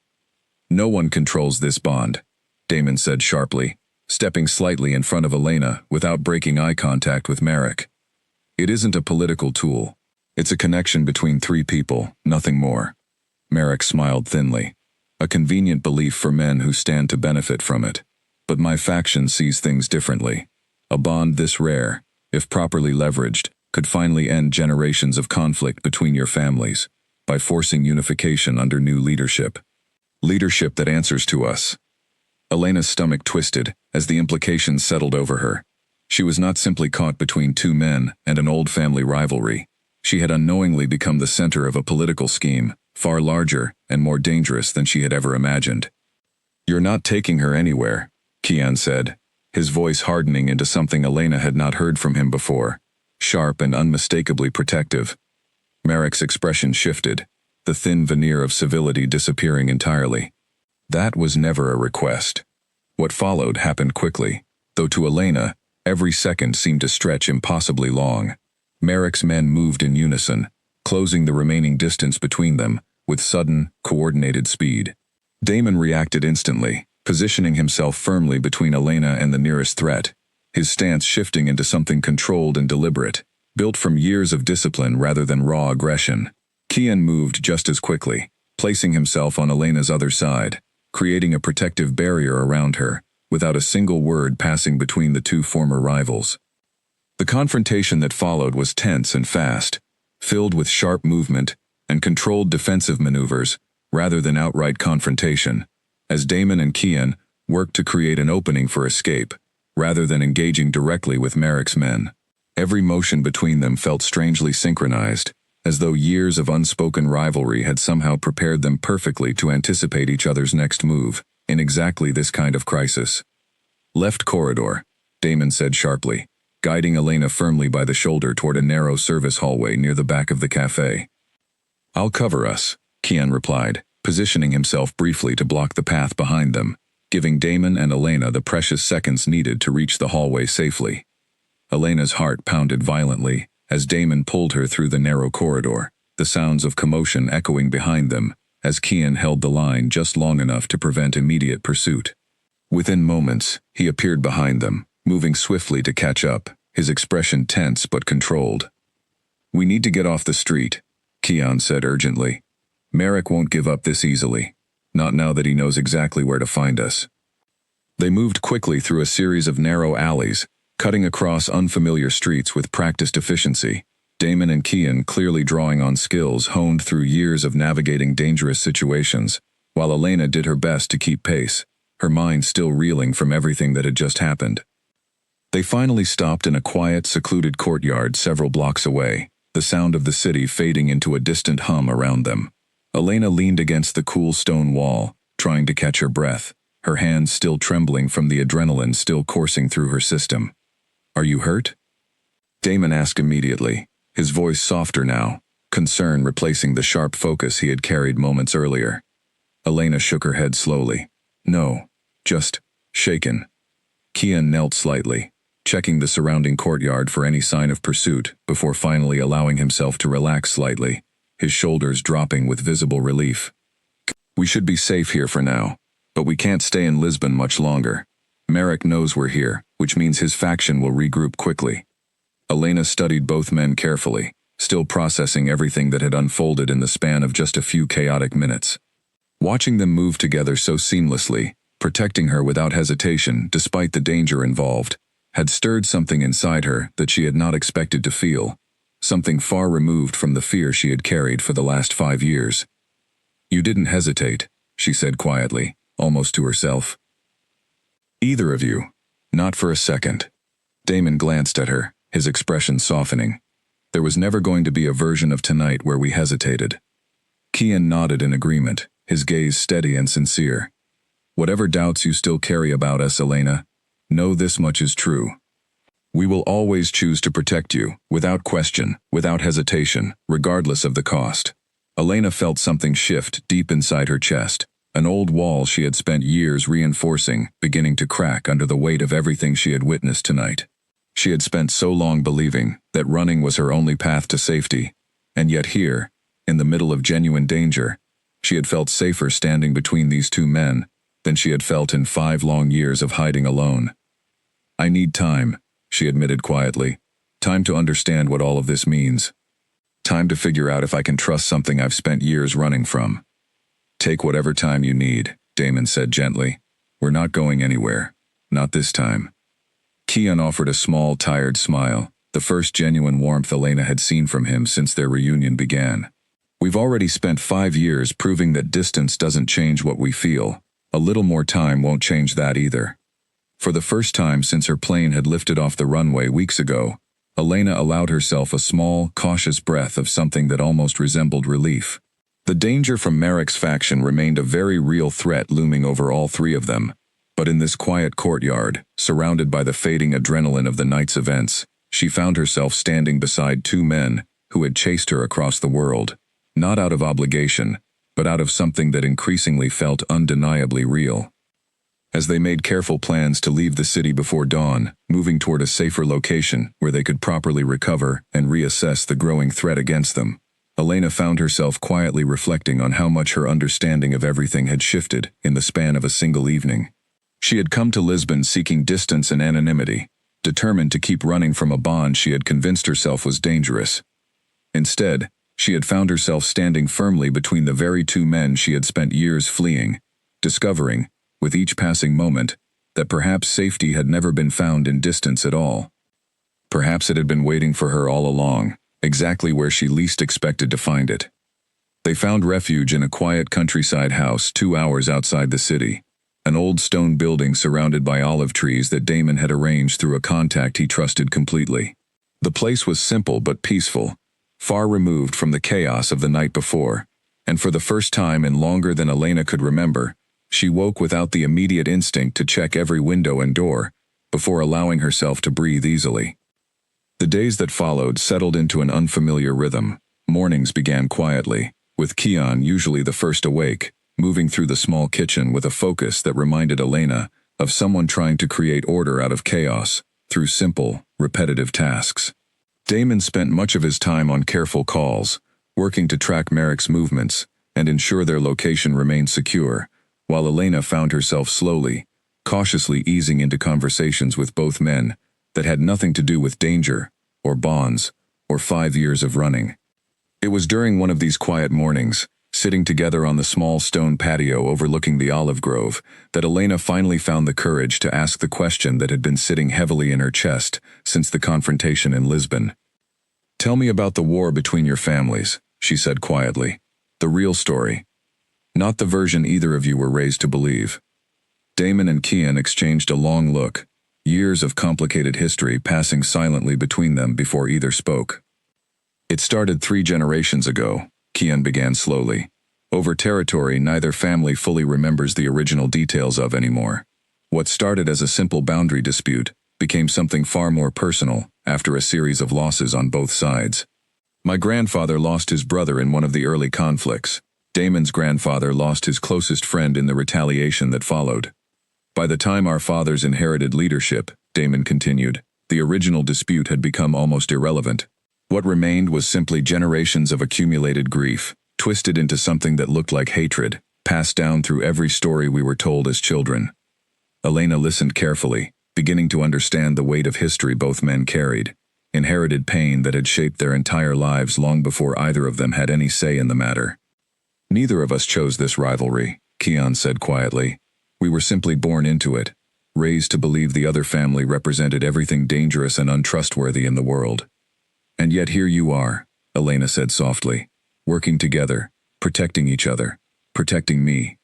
No one controls this bond, Daemon said sharply, stepping slightly in front of Elena without breaking eye contact with Merrick. It isn't a political tool. It's a connection between three people, nothing more. Merrick smiled thinly. A convenient belief for men who stand to benefit from it. But my faction sees things differently. A bond this rare, if properly leveraged, could finally end generations of conflict between your families by forcing unification under new leadership. Leadership that answers to us. Elena's stomach twisted as the implications settled over her. She was not simply caught between two men and an old family rivalry. She had unknowingly become the center of a political scheme, far larger and more dangerous than she had ever imagined. "You're not taking her anywhere," Kian said, his voice hardening into something Elena had not heard from him before, sharp and unmistakably protective. Merrick's expression shifted, the thin veneer of civility disappearing entirely. That was never a request. What followed happened quickly, though to Elena, every second seemed to stretch impossibly long. Merrick's men moved in unison, closing the remaining distance between them with sudden, coordinated speed. Daemon reacted instantly, positioning himself firmly between Elena and the nearest threat, his stance shifting into something controlled and deliberate, built from years of discipline rather than raw aggression. Kian moved just as quickly, placing himself on Elena's other side, creating a protective barrier around her, without a single word passing between the two former rivals. The confrontation that followed was tense and fast, filled with sharp movement and controlled defensive maneuvers rather than outright confrontation, as Daemon and Kian worked to create an opening for escape, rather than engaging directly with Merrick's men. Every motion between them felt strangely synchronized, as though years of unspoken rivalry had somehow prepared them perfectly to anticipate each other's next move, in exactly this kind of crisis. "Left corridor," Daemon said sharply, guiding Elena firmly by the shoulder toward a narrow service hallway near the back of the cafe. "I'll cover us," Kian replied, positioning himself briefly to block the path behind them, giving Daemon and Elena the precious seconds needed to reach the hallway safely. Elena's heart pounded violently as Daemon pulled her through the narrow corridor, the sounds of commotion echoing behind them as Kian held the line just long enough to prevent immediate pursuit. Within moments, he appeared behind them, moving swiftly to catch up, his expression tense but controlled. "We need to get off the street," Kian said urgently. "Merrick won't give up this easily, not now that he knows exactly where to find us." They moved quickly through a series of narrow alleys, cutting across unfamiliar streets with practiced efficiency, Daemon and Kian clearly drawing on skills honed through years of navigating dangerous situations, while Elena did her best to keep pace, her mind still reeling from everything that had just happened. They finally stopped in a quiet, secluded courtyard several blocks away, the sound of the city fading into a distant hum around them. Elena leaned against the cool stone wall, trying to catch her breath, her hands still trembling from the adrenaline still coursing through her system. "Are you hurt?" Daemon asked immediately, his voice softer now, concern replacing the sharp focus he had carried moments earlier. Elena shook her head slowly. "No, just shaken." Kian knelt slightly, checking the surrounding courtyard for any sign of pursuit before finally allowing himself to relax slightly, his shoulders dropping with visible relief. "We should be safe here for now, but we can't stay in Lisbon much longer. Merrick knows we're here, which means his faction will regroup quickly." Elena studied both men carefully, still processing everything that had unfolded in the span of just a few chaotic minutes. Watching them move together so seamlessly, protecting her without hesitation despite the danger involved, had stirred something inside her that she had not expected to feel, something far removed from the fear she had carried for the last 5 years. "You didn't hesitate," she said quietly, almost to herself. "Either of you. Not for a second." Daemon glanced at her, his expression softening. "There was never going to be a version of tonight where we hesitated." Kian nodded in agreement, his gaze steady and sincere. "Whatever doubts you still carry about us, Elena, know this much is true. We will always choose to protect you, without question, without hesitation, regardless of the cost." Elena felt something shift deep inside her chest, an old wall she had spent years reinforcing, beginning to crack under the weight of everything she had witnessed tonight. She had spent so long believing that running was her only path to safety, and yet here, in the middle of genuine danger, she had felt safer standing between these two men than she had felt in 5 long years of hiding alone. "I need time," she admitted quietly. "Time to understand what all of this means. Time to figure out if I can trust something I've spent years running from." "Take whatever time you need," Damon said gently. "We're not going anywhere. Not this time." Kian offered a small, tired smile, the first genuine warmth Elena had seen from him since their reunion began. "We've already spent 5 years proving that distance doesn't change what we feel. A little more time won't change that either." For the first time since her plane had lifted off the runway weeks ago, Elena allowed herself a small, cautious breath of something that almost resembled relief. The danger from Merrick's faction remained a very real threat looming over all 3 of them, but in this quiet courtyard, surrounded by the fading adrenaline of the night's events, she found herself standing beside 2 men who had chased her across the world, not out of obligation, but out of something that increasingly felt undeniably real. As they made careful plans to leave the city before dawn, moving toward a safer location where they could properly recover and reassess the growing threat against them, Elena found herself quietly reflecting on how much her understanding of everything had shifted in the span of a single evening. She had come to Lisbon seeking distance and anonymity, determined to keep running from a bond she had convinced herself was dangerous. Instead, she had found herself standing firmly between the very 2 men she had spent years fleeing, discovering, with each passing moment, that perhaps safety had never been found in distance at all. Perhaps it had been waiting for her all along, exactly where she least expected to find it. They found refuge in a quiet countryside house 2 hours outside the city, an old stone building surrounded by olive trees that Damon had arranged through a contact he trusted completely. The place was simple but peaceful, far removed from the chaos of the night before, and for the first time in longer than Elena could remember, she woke without the immediate instinct to check every window and door before allowing herself to breathe easily. The days that followed settled into an unfamiliar rhythm. Mornings began quietly, with Kian usually the first awake, moving through the small kitchen with a focus that reminded Elena of someone trying to create order out of chaos through simple, repetitive tasks. Damon spent much of his time on careful calls, working to track Merrick's movements and ensure their location remained secure, while Elena found herself slowly, cautiously easing into conversations with both men that had nothing to do with danger, or bonds, or 5 years of running. It was during one of these quiet mornings, sitting together on the small stone patio overlooking the olive grove, that Elena finally found the courage to ask the question that had been sitting heavily in her chest since the confrontation in Lisbon. "Tell me about the war between your families," she said quietly. "The real story. Not the version either of you were raised to believe." Damon and Kian exchanged a long look, years of complicated history passing silently between them before either spoke. "It started 3 generations ago," Kian began slowly, "over territory neither family fully remembers the original details of anymore. What started as a simple boundary dispute became something far more personal after a series of losses on both sides. My grandfather lost his brother in one of the early conflicts. Damon's grandfather lost his closest friend in the retaliation that followed. By the time our fathers inherited leadership," Damon continued, "the original dispute had become almost irrelevant. What remained was simply generations of accumulated grief, twisted into something that looked like hatred, passed down through every story we were told as children." Elena listened carefully, beginning to understand the weight of history both men carried, inherited pain that had shaped their entire lives long before either of them had any say in the matter. "Neither of us chose this rivalry," Kian said quietly. "We were simply born into it, raised to believe the other family represented everything dangerous and untrustworthy in the world. And yet here you are," Elena said softly, "working together, protecting each other, protecting me."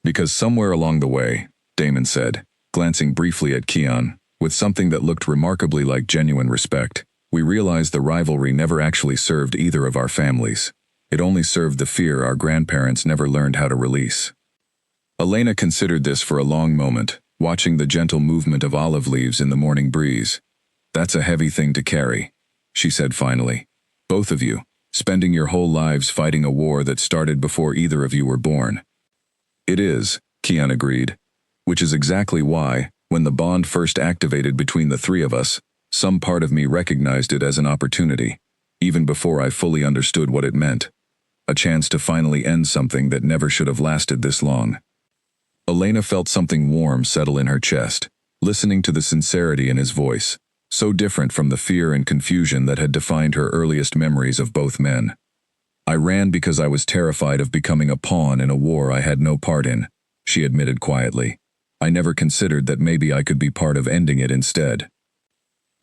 "Because somewhere along the way," Damon said, glancing briefly at Kian, with something that looked remarkably like genuine respect, "we realized the rivalry never actually served either of our families. It only served the fear our grandparents never learned how to release." Elena considered this for a long moment, watching the gentle movement of olive leaves in the morning breeze. "That's a heavy thing to carry," she said finally. "Both of you, spending your whole lives fighting a war that started before either of you were born." "It is," Kian agreed, "which is exactly why, When the bond first activated between the three of us, some part of me recognized it as an opportunity, even before I fully understood what it meant. A chance to finally end something that never should have lasted this long. Elena felt something warm settle in her chest, listening to the sincerity in his voice, so different from the fear and confusion that had defined her earliest memories of both men. I ran because I was terrified of becoming a pawn in a war I had no part in, she admitted quietly. I never considered that maybe I could be part of ending it instead.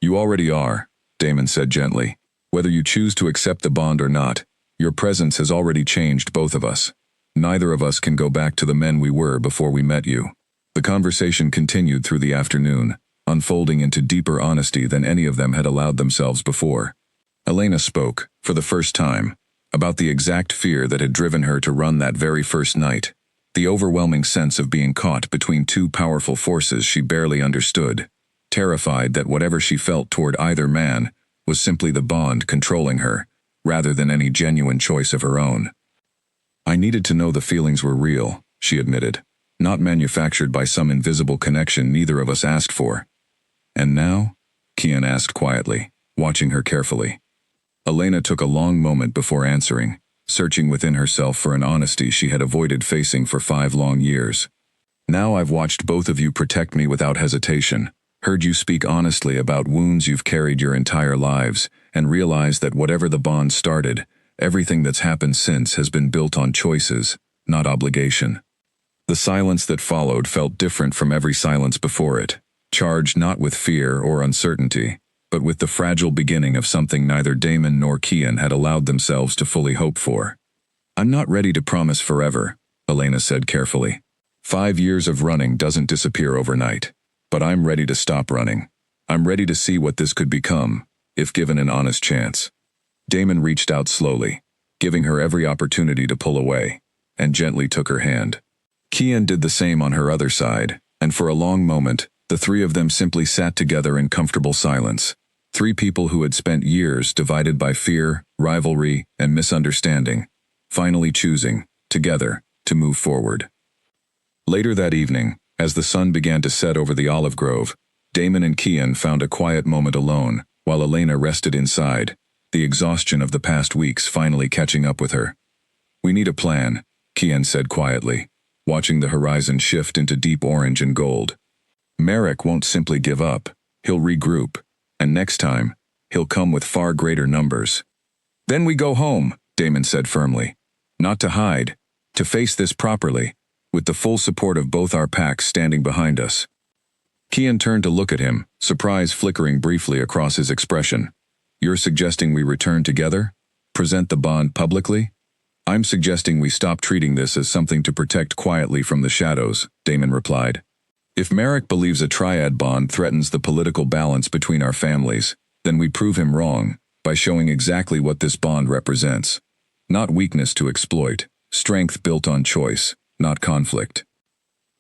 You already are, Damon said gently. Whether you choose to accept the bond or not, your presence has already changed both of us. Neither of us can go back to the men we were before we met you. The conversation continued through the afternoon, unfolding into deeper honesty than any of them had allowed themselves before. Elena spoke, for the first time, about the exact fear that had driven her to run that very first night, the overwhelming sense of being caught between two powerful forces she barely understood, terrified that whatever she felt toward either man was simply the bond controlling her, rather than any genuine choice of her own. I needed to know the feelings were real, she admitted, not manufactured by some invisible connection neither of us asked for. And now? Kian asked quietly, watching her carefully. Elena took a long moment before answering, searching within herself for an honesty she had avoided facing for 5 long years. Now I've watched both of you protect me without hesitation, heard you speak honestly about wounds you've carried your entire lives, and realized that whatever the bond started, everything that's happened since has been built on choices, not obligation. The silence that followed felt different from every silence before it, charged not with fear or uncertainty, but with the fragile beginning of something neither Damon nor Kian had allowed themselves to fully hope for. I'm not ready to promise forever, Elena said carefully. 5 years of running doesn't disappear overnight, but I'm ready to stop running. I'm ready to see what this could become, if given an honest chance. Damon reached out slowly, giving her every opportunity to pull away, and gently took her hand. Kian did the same on her other side, and for a long moment, the three of them simply sat together in comfortable silence. 3 people who had spent years divided by fear, rivalry, and misunderstanding, finally choosing, together, to move forward. Later that evening, as the sun began to set over the olive grove, Damon and Kian found a quiet moment alone, while Elena rested inside, the exhaustion of the past weeks finally catching up with her. We need a plan, Kian said quietly, watching the horizon shift into deep orange and gold. Marek won't simply give up, he'll regroup, and next time, he'll come with far greater numbers. Then we go home, Damon said firmly. Not to hide, to face this properly, with the full support of both our packs standing behind us. Kian turned to look at him, surprise flickering briefly across his expression. You're suggesting we return together? Present the bond publicly? I'm suggesting we stop treating this as something to protect quietly from the shadows, Damon replied. If Marek believes a triad bond threatens the political balance between our families, then we prove him wrong by showing exactly what this bond represents. Not weakness to exploit, strength built on choice, not conflict.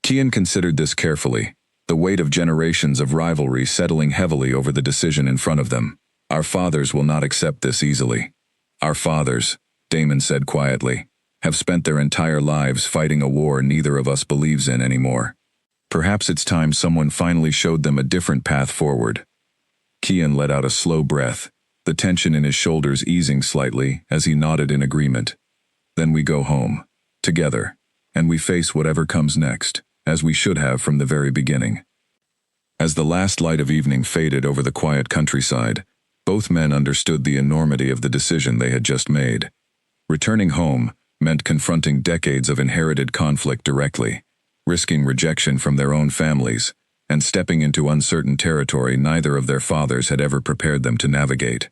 Kian considered this carefully, the weight of generations of rivalry settling heavily over the decision in front of them. Our fathers will not accept this easily. Our fathers, Damon said quietly, have spent their entire lives fighting a war neither of us believes in anymore. Perhaps it's time someone finally showed them a different path forward. Kian let out a slow breath, the tension in his shoulders easing slightly as he nodded in agreement. Then we go home, together, and we face whatever comes next, as we should have from the very beginning. As the last light of evening faded over the quiet countryside, both men understood the enormity of the decision they had just made. Returning home meant confronting decades of inherited conflict directly, risking rejection from their own families, and stepping into uncertain territory neither of their fathers had ever prepared them to navigate.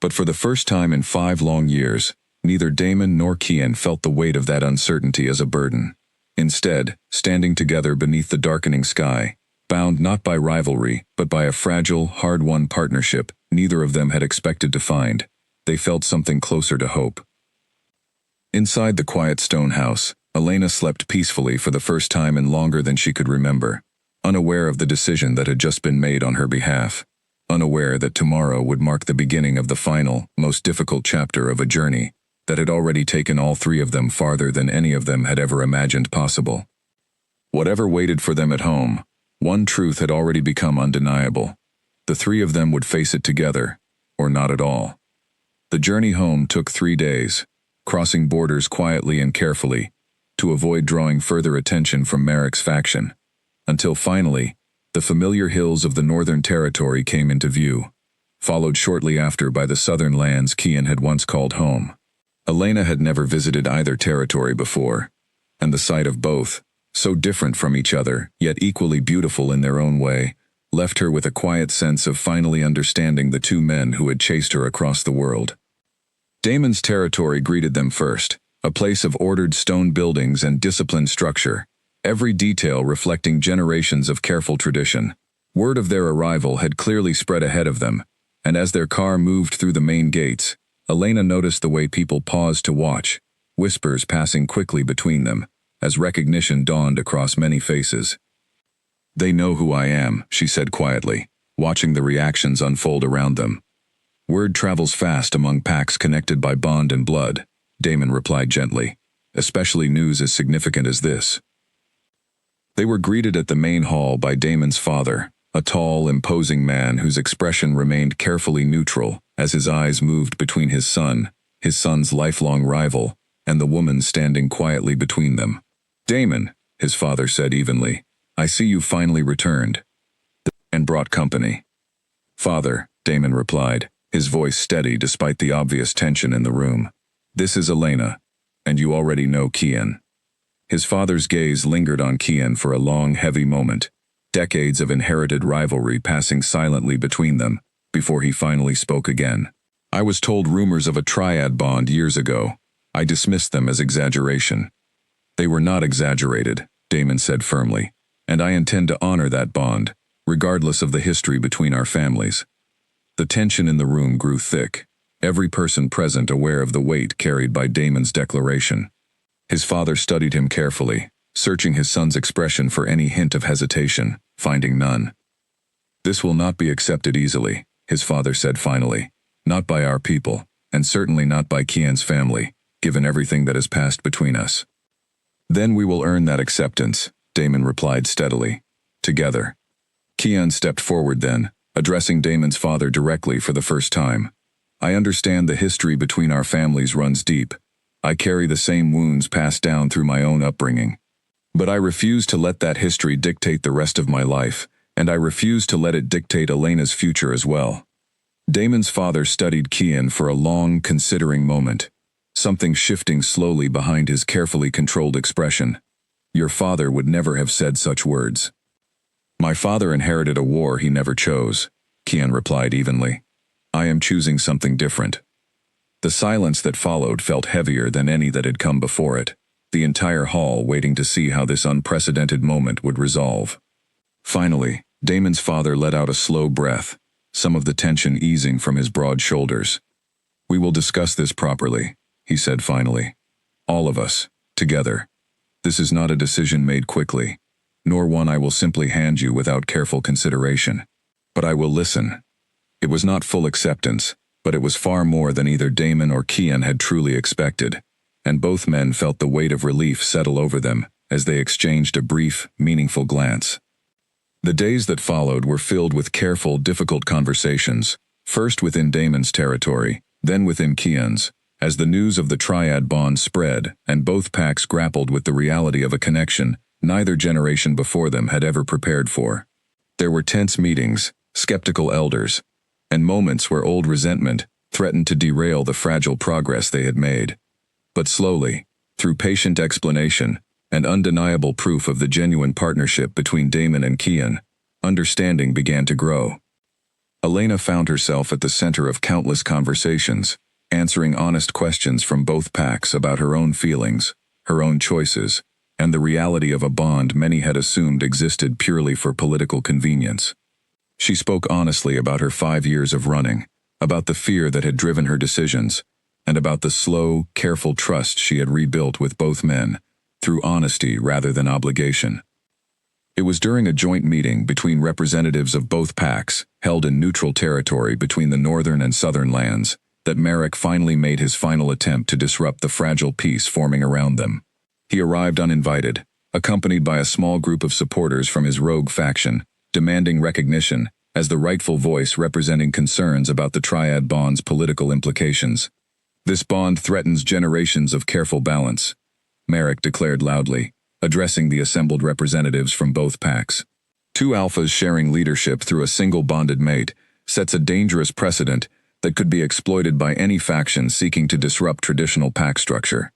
But for the first time in 5 long years, neither Damon nor Kian felt the weight of that uncertainty as a burden. Instead, standing together beneath the darkening sky, bound not by rivalry, but by a fragile, hard-won partnership neither of them had expected to find, they felt something closer to hope. Inside the quiet stone house, Elena slept peacefully for the first time in longer than she could remember, unaware of the decision that had just been made on her behalf, unaware that tomorrow would mark the beginning of the final, most difficult chapter of a journey that had already taken all 3 of them farther than any of them had ever imagined possible. Whatever waited for them at home, One truth had already become undeniable. The three of them would face it together, or not at all. The journey home took 3 days, crossing borders quietly and carefully, to avoid drawing further attention from Marek's faction, until finally, the familiar hills of the Northern Territory came into view, followed shortly after by the southern lands Kian had once called home. Elena had never visited either territory before, and the sight of both, so different from each other, yet equally beautiful in their own way, left her with a quiet sense of finally understanding the two men who had chased her across the world. Damon's territory greeted them first, a place of ordered stone buildings and disciplined structure, every detail reflecting generations of careful tradition. Word of their arrival had clearly spread ahead of them, and as their car moved through the main gates, Elena noticed the way people paused to watch, whispers passing quickly between them, as recognition dawned across many faces. "They know who I am," she said quietly, watching the reactions unfold around them. "Word travels fast among packs connected by bond and blood," Damon replied gently, "especially news as significant as this." They were greeted at the main hall by Damon's father, a tall, imposing man whose expression remained carefully neutral as his eyes moved between his son's lifelong rival, and the woman standing quietly between them. "Damon," his father said evenly, "I see you finally returned, and brought company." "Father," Damon replied, his voice steady despite the obvious tension in the room. "This is Elena, and you already know Kian." His father's gaze lingered on Kian for a long, heavy moment, decades of inherited rivalry passing silently between them, before he finally spoke again. "I was told rumors of a triad bond years ago. I dismissed them as exaggeration." "They were not exaggerated," Damon said firmly, "and I intend to honor that bond, regardless of the history between our families." The tension in the room grew thick, every person present aware of the weight carried by Damon's declaration. His father studied him carefully, searching his son's expression for any hint of hesitation, finding none. "This will not be accepted easily," his father said finally. "Not by our people, and certainly not by Kian's family, given everything that has passed between us." "Then we will earn that acceptance," Damon replied steadily. "Together." Kian stepped forward then, addressing Damon's father directly for the first time. "I understand the history between our families runs deep. I carry the same wounds passed down through my own upbringing. But I refuse to let that history dictate the rest of my life, and I refuse to let it dictate Elena's future as well." Damon's father studied Kian for a long, considering moment, something shifting slowly behind his carefully controlled expression. "Your father would never have said such words." "My father inherited a war he never chose," Kian replied evenly. "I am choosing something different." The silence that followed felt heavier than any that had come before it, the entire hall waiting to see how this unprecedented moment would resolve. Finally, Damon's father let out a slow breath, some of the tension easing from his broad shoulders. "We will discuss this properly," he said finally. "All of us, together. This is not a decision made quickly, nor one I will simply hand you without careful consideration. But I will listen." It was not full acceptance, but it was far more than either Damon or Kian had truly expected, and both men felt the weight of relief settle over them as they exchanged a brief, meaningful glance. The days that followed were filled with careful, difficult conversations, first within Damon's territory, then within Kian's, as the news of the triad bond spread and both packs grappled with the reality of a connection neither generation before them had ever prepared for. There were tense meetings, skeptical elders, and moments where old resentment threatened to derail the fragile progress they had made. But slowly, through patient explanation and undeniable proof of the genuine partnership between Damon and Kian, understanding began to grow. Elena found herself at the center of countless conversations, answering honest questions from both packs about her own feelings, her own choices, and the reality of a bond many had assumed existed purely for political convenience. She spoke honestly about her 5 years of running, about the fear that had driven her decisions, and about the slow, careful trust she had rebuilt with both men, through honesty rather than obligation. It was during a joint meeting between representatives of both packs, held in neutral territory between the northern and southern lands, that Marek finally made his final attempt to disrupt the fragile peace forming around them. He arrived uninvited, accompanied by a small group of supporters from his rogue faction, demanding recognition as the rightful voice representing concerns about the Triad Bond's political implications. This bond threatens generations of careful balance, Merrick declared loudly, addressing the assembled representatives from both packs. Two alphas sharing leadership through a single bonded mate sets a dangerous precedent that could be exploited by any faction seeking to disrupt traditional pack structure.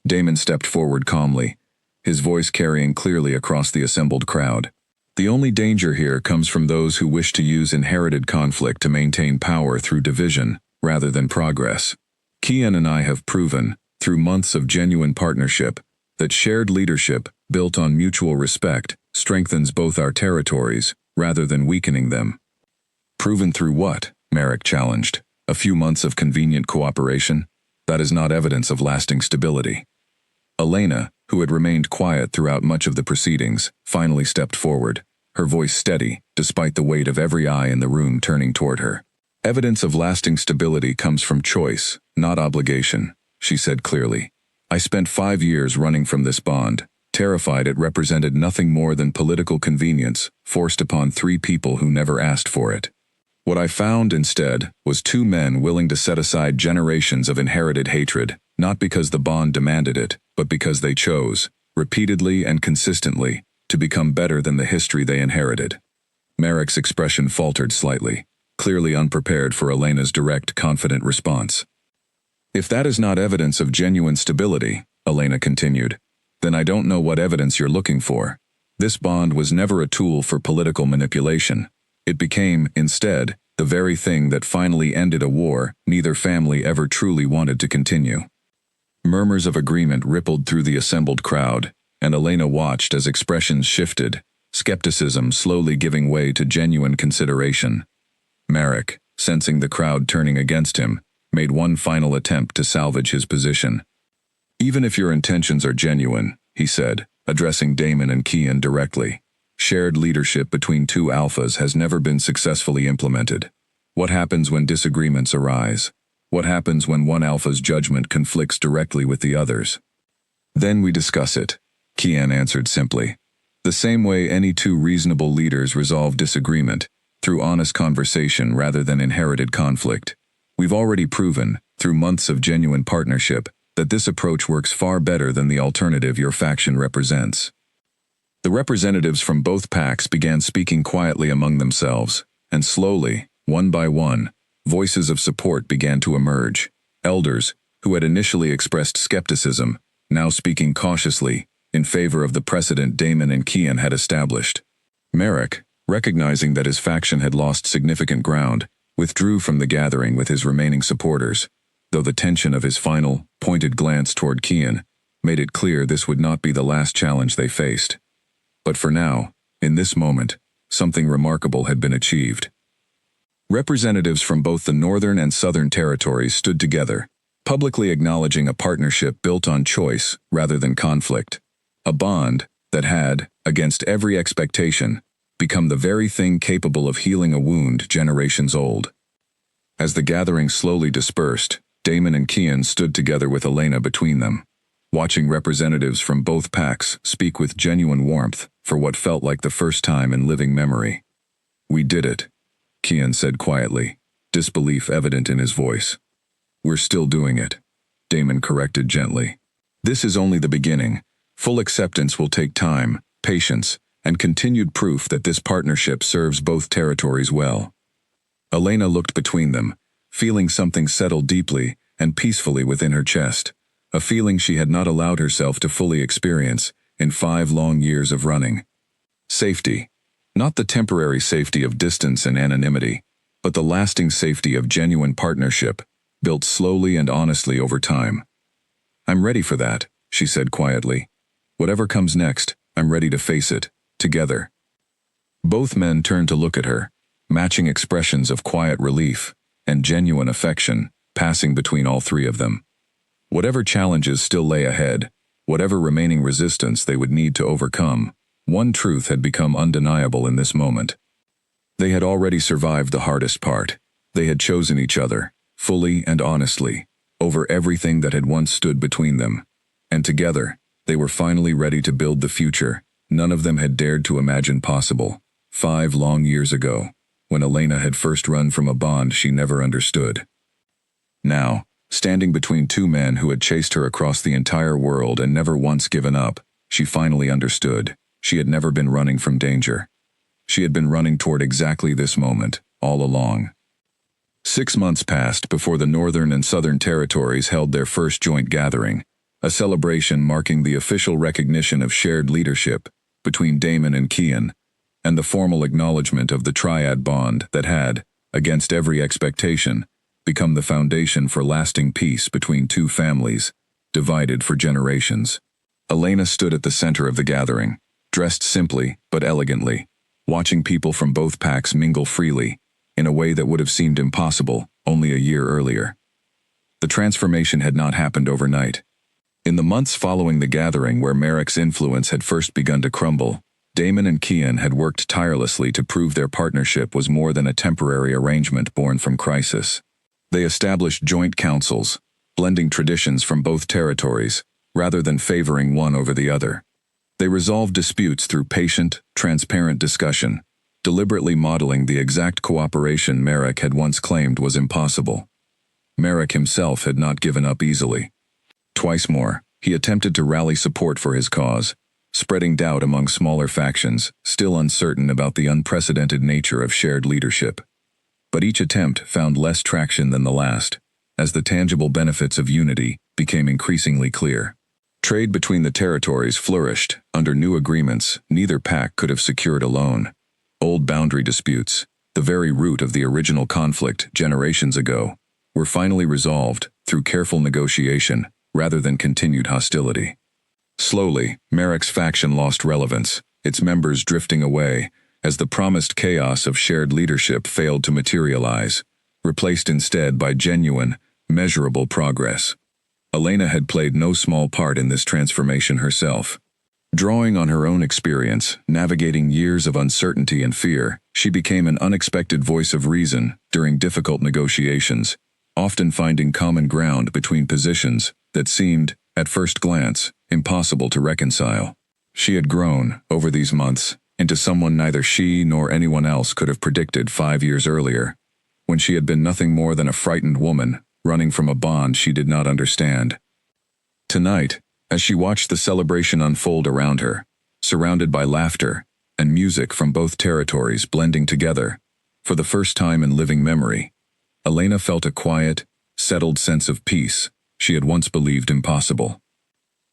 Damon stepped forward calmly, his voice carrying clearly across the assembled crowd. The only danger here comes from those who wish to use inherited conflict to maintain power through division rather than progress. Kian and I have proven, through months of genuine partnership, that shared leadership, built on mutual respect, strengthens both our territories rather than weakening them. Proven through what? Merrick challenged. A few months of convenient cooperation? That is not evidence of lasting stability. Elena, who had remained quiet throughout much of the proceedings, finally stepped forward, her voice steady, despite the weight of every eye in the room turning toward her. Evidence of lasting stability comes from choice, not obligation, she said clearly. I spent 5 years running from this bond, terrified it represented nothing more than political convenience forced upon 3 people who never asked for it. What I found instead was 2 men willing to set aside generations of inherited hatred, not because the bond demanded it, but because they chose, repeatedly and consistently, to become better than the history they inherited. Merrick's expression faltered slightly, clearly unprepared for Elena's direct, confident response. If that is not evidence of genuine stability, Elena continued, then I don't know what evidence you're looking for. This bond was never a tool for political manipulation. It became, instead, the very thing that finally ended a war neither family ever truly wanted to continue. Murmurs of agreement rippled through the assembled crowd, and Elena watched as expressions shifted, skepticism slowly giving way to genuine consideration. Merrick, sensing the crowd turning against him, made one final attempt to salvage his position. Even if your intentions are genuine, he said, addressing Damon and Kian directly, shared leadership between 2 alphas has never been successfully implemented. What happens when disagreements arise? What happens when one alpha's judgment conflicts directly with the others? Then we discuss it, Kian answered simply. The same way any 2 reasonable leaders resolve disagreement, through honest conversation rather than inherited conflict. We've already proven, through months of genuine partnership, that this approach works far better than the alternative your faction represents. The representatives from both packs began speaking quietly among themselves, and slowly, one by one, voices of support began to emerge. Elders, who had initially expressed skepticism, now speaking cautiously, in favor of the precedent Damon and Kian had established. Merrick, recognizing that his faction had lost significant ground, withdrew from the gathering with his remaining supporters, though the tension of his final, pointed glance toward Kian made it clear this would not be the last challenge they faced. But for now, in this moment, something remarkable had been achieved. Representatives from both the Northern and Southern territories stood together, publicly acknowledging a partnership built on choice rather than conflict, a bond that had, against every expectation, become the very thing capable of healing a wound generations old. As the gathering slowly dispersed, Damon and Kian stood together with Elena between them, watching representatives from both packs speak with genuine warmth for what felt like the first time in living memory. We did it, Kian said quietly, disbelief evident in his voice. We're still doing it, Damon corrected gently. This is only the beginning. Full acceptance will take time, patience, and continued proof that this partnership serves both territories well. Elena looked between them, feeling something settle deeply and peacefully within her chest, a feeling she had not allowed herself to fully experience in 5 long years of running. Safety. Not the temporary safety of distance and anonymity, but the lasting safety of genuine partnership, built slowly and honestly over time. I'm ready for that, she said quietly. Whatever comes next, I'm ready to face it, together. Both men turned to look at her, matching expressions of quiet relief and genuine affection passing between all 3 of them. Whatever challenges still lay ahead, whatever remaining resistance they would need to overcome, one truth had become undeniable in this moment. They had already survived the hardest part. They had chosen each other, fully and honestly, over everything that had once stood between them. And together, They were finally ready to build the future none of them had dared to imagine possible. 5 long years ago, when Elena had first run from a bond she never understood. Now, standing between 2 men who had chased her across the entire world and never once given up, she finally understood. She had never been running from danger. She had been running toward exactly this moment, all along. 6 months passed before the Northern and Southern Territories held their first joint gathering, a celebration marking the official recognition of shared leadership between Damon and Kian, and the formal acknowledgement of the triad bond that had, against every expectation, become the foundation for lasting peace between 2 families, divided for generations. Elena stood at the center of the gathering, dressed simply but elegantly, watching people from both packs mingle freely, in a way that would have seemed impossible only a year earlier. The transformation had not happened overnight. In the months following the gathering where Merrick's influence had first begun to crumble, Damon and Kian had worked tirelessly to prove their partnership was more than a temporary arrangement born from crisis. They established joint councils, blending traditions from both territories, rather than favoring one over the other. They resolved disputes through patient, transparent discussion, deliberately modeling the exact cooperation Merrick had once claimed was impossible. Merrick himself had not given up easily. Twice more, he attempted to rally support for his cause, spreading doubt among smaller factions, still uncertain about the unprecedented nature of shared leadership. But each attempt found less traction than the last, as the tangible benefits of unity became increasingly clear. Trade between the territories flourished under new agreements neither pack could have secured alone. Old boundary disputes, the very root of the original conflict generations ago, were finally resolved through careful negotiation rather than continued hostility. Slowly, Merrick's faction lost relevance, its members drifting away as the promised chaos of shared leadership failed to materialize, replaced instead by genuine, measurable progress. Elena had played no small part in this transformation herself. Drawing on her own experience, navigating years of uncertainty and fear, she became an unexpected voice of reason during difficult negotiations, often finding common ground between positions that seemed, at first glance, impossible to reconcile. She had grown, over these months, into someone neither she nor anyone else could have predicted 5 years earlier, when she had been nothing more than a frightened woman, running from a bond she did not understand. Tonight, as she watched the celebration unfold around her, surrounded by laughter and music from both territories blending together, for the first time in living memory, Elena felt a quiet, settled sense of peace she had once believed impossible.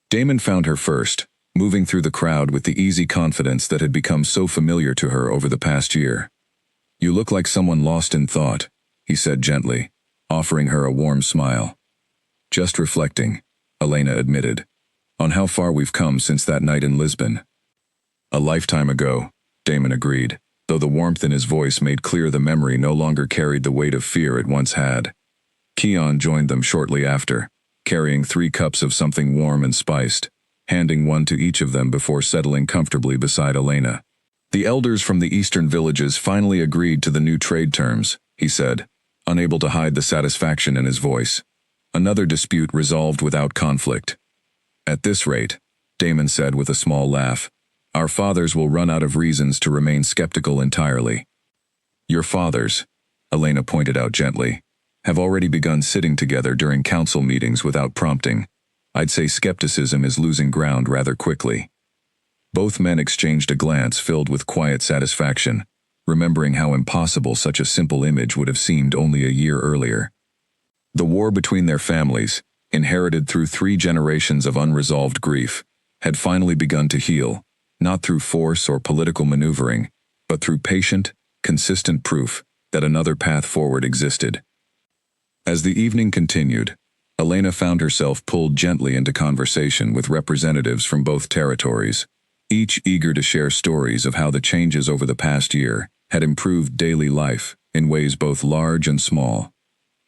Damon found her first, moving through the crowd with the easy confidence that had become so familiar to her over the past year. "You look like someone lost in thought," he said gently, offering her a warm smile. "Just reflecting," Elena admitted, "on how far we've come since that night in Lisbon." "A lifetime ago," Damon agreed, though the warmth in his voice made clear the memory no longer carried the weight of fear it once had. Kian joined them shortly after, carrying 3 cups of something warm and spiced, handing one to each of them before settling comfortably beside Elena. "The elders from the eastern villages finally agreed to the new trade terms," he said, unable to hide the satisfaction in his voice. "Another dispute resolved without conflict." "At this rate," Damon said with a small laugh, "our fathers will run out of reasons to remain skeptical entirely." "Your fathers," Elena pointed out gently, "have already begun sitting together during council meetings without prompting. I'd say skepticism is losing ground rather quickly." Both men exchanged a glance filled with quiet satisfaction, remembering how impossible such a simple image would have seemed only a year earlier. The war between their families, inherited through 3 generations of unresolved grief, had finally begun to heal, not through force or political maneuvering, but through patient, consistent proof that another path forward existed. As the evening continued, Elena found herself pulled gently into conversation with representatives from both territories, each eager to share stories of how the changes over the past year had improved daily life in ways both large and small.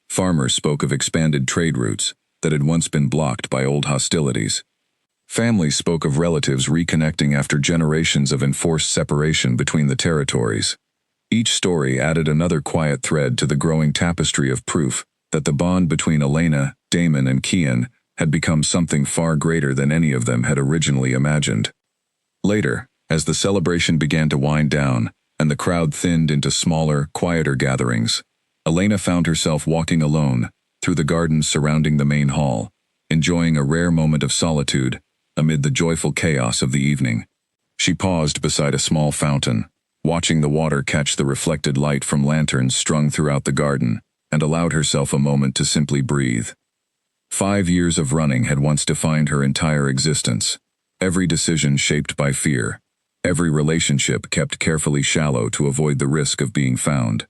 Farmers spoke of expanded trade routes that had once been blocked by old hostilities. Families spoke of relatives reconnecting after generations of enforced separation between the territories. Each story added another quiet thread to the growing tapestry of proof that the bond between Elena, Damon, and Kian had become something far greater than any of them had originally imagined. Later, as the celebration began to wind down, and the crowd thinned into smaller, quieter gatherings, Elena found herself walking alone through the gardens surrounding the main hall, enjoying a rare moment of solitude amid the joyful chaos of the evening. She paused beside a small fountain, watching the water catch the reflected light from lanterns strung throughout the garden, and allowed herself a moment to simply breathe. 5 years of running had once defined her entire existence, every decision shaped by fear, every relationship kept carefully shallow to avoid the risk of being found.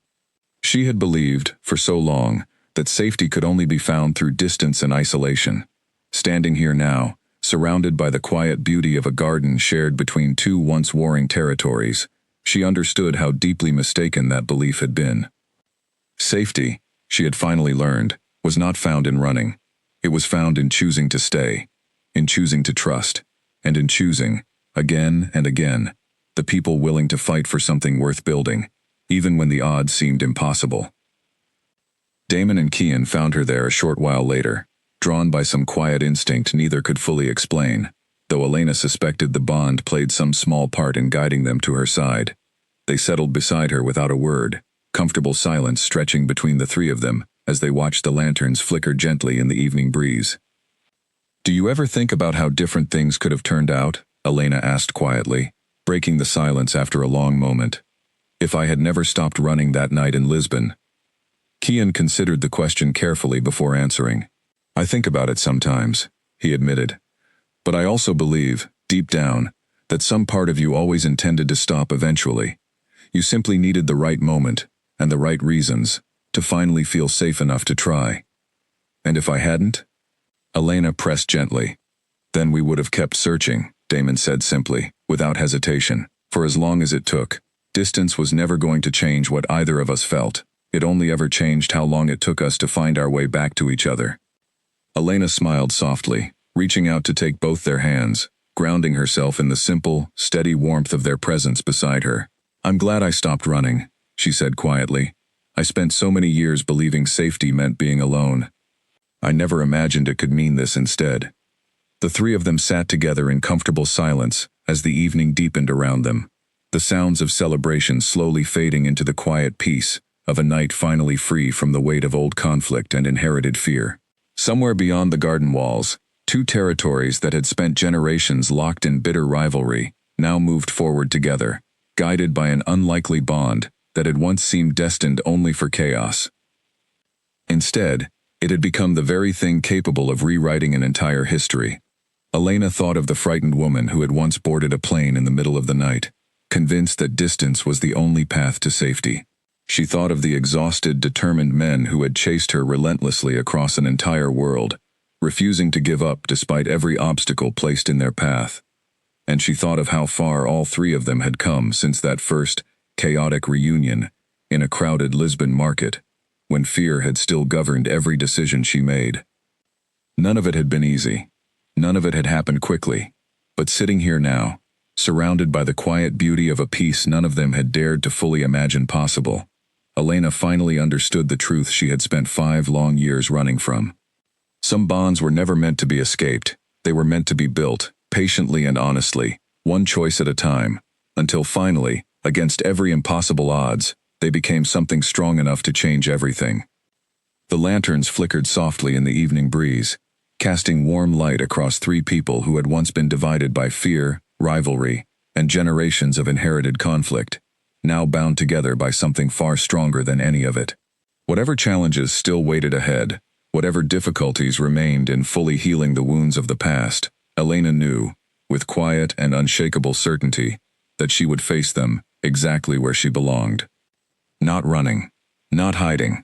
She had believed, for so long, that safety could only be found through distance and isolation. Standing here now, surrounded by the quiet beauty of a garden shared between two once warring territories, she understood how deeply mistaken that belief had been. Safety, she had finally learned, was not found in running. It was found in choosing to stay, in choosing to trust, and in choosing, again and again, the people willing to fight for something worth building, even when the odds seemed impossible. Damon and Kian found her there a short while later, drawn by some quiet instinct neither could fully explain, though Elena suspected the bond played some small part in guiding them to her side. They settled beside her without a word, comfortable silence stretching between the three of them as they watched the lanterns flicker gently in the evening breeze. "Do you ever think about how different things could have turned out?" Elena asked quietly, breaking the silence after a long moment. "If I had never stopped running that night in Lisbon." Kian considered the question carefully before answering. "I think about it sometimes," he admitted. "But I also believe, deep down, that some part of you always intended to stop eventually. You simply needed the right moment, and the right reasons, to finally feel safe enough to try. And if I hadn't?" Elena pressed gently. "Then we would have kept searching," Damon said simply, without hesitation. "For as long as it took, distance was never going to change what either of us felt. It only ever changed how long it took us to find our way back to each other." Elena smiled softly, reaching out to take both their hands, grounding herself in the simple, steady warmth of their presence beside her. "I'm glad I stopped running," she said quietly. "I spent so many years believing safety meant being alone. I never imagined it could mean this instead." The three of them sat together in comfortable silence as the evening deepened around them, the sounds of celebration slowly fading into the quiet peace of a night finally free from the weight of old conflict and inherited fear. Somewhere beyond the garden walls, two territories that had spent generations locked in bitter rivalry now moved forward together, guided by an unlikely bond that had once seemed destined only for chaos. Instead, it had become the very thing capable of rewriting an entire history. Elena thought of the frightened woman who had once boarded a plane in the middle of the night, convinced that distance was the only path to safety. She thought of the exhausted, determined men who had chased her relentlessly across an entire world, refusing to give up despite every obstacle placed in their path. And she thought of how far all three of them had come since that first, chaotic reunion in a crowded Lisbon market, when fear had still governed every decision she made. None of it had been easy. None of it had happened quickly. But sitting here now, surrounded by the quiet beauty of a peace none of them had dared to fully imagine possible, Elena finally understood the truth she had spent 5 long years running from. Some bonds were never meant to be escaped. They were meant to be built, patiently and honestly, one choice at a time, until finally, against every impossible odds, they became something strong enough to change everything. The lanterns flickered softly in the evening breeze, casting warm light across 3 people who had once been divided by fear, rivalry, and generations of inherited conflict, now bound together by something far stronger than any of it. Whatever challenges still waited ahead, whatever difficulties remained in fully healing the wounds of the past, Elena knew, with quiet and unshakable certainty, that she would face them exactly where she belonged. Not running, not hiding,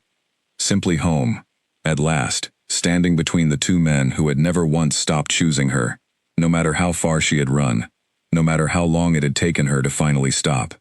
simply home, at last, standing between the 2 men who had never once stopped choosing her, no matter how far she had run, no matter how long it had taken her to finally stop.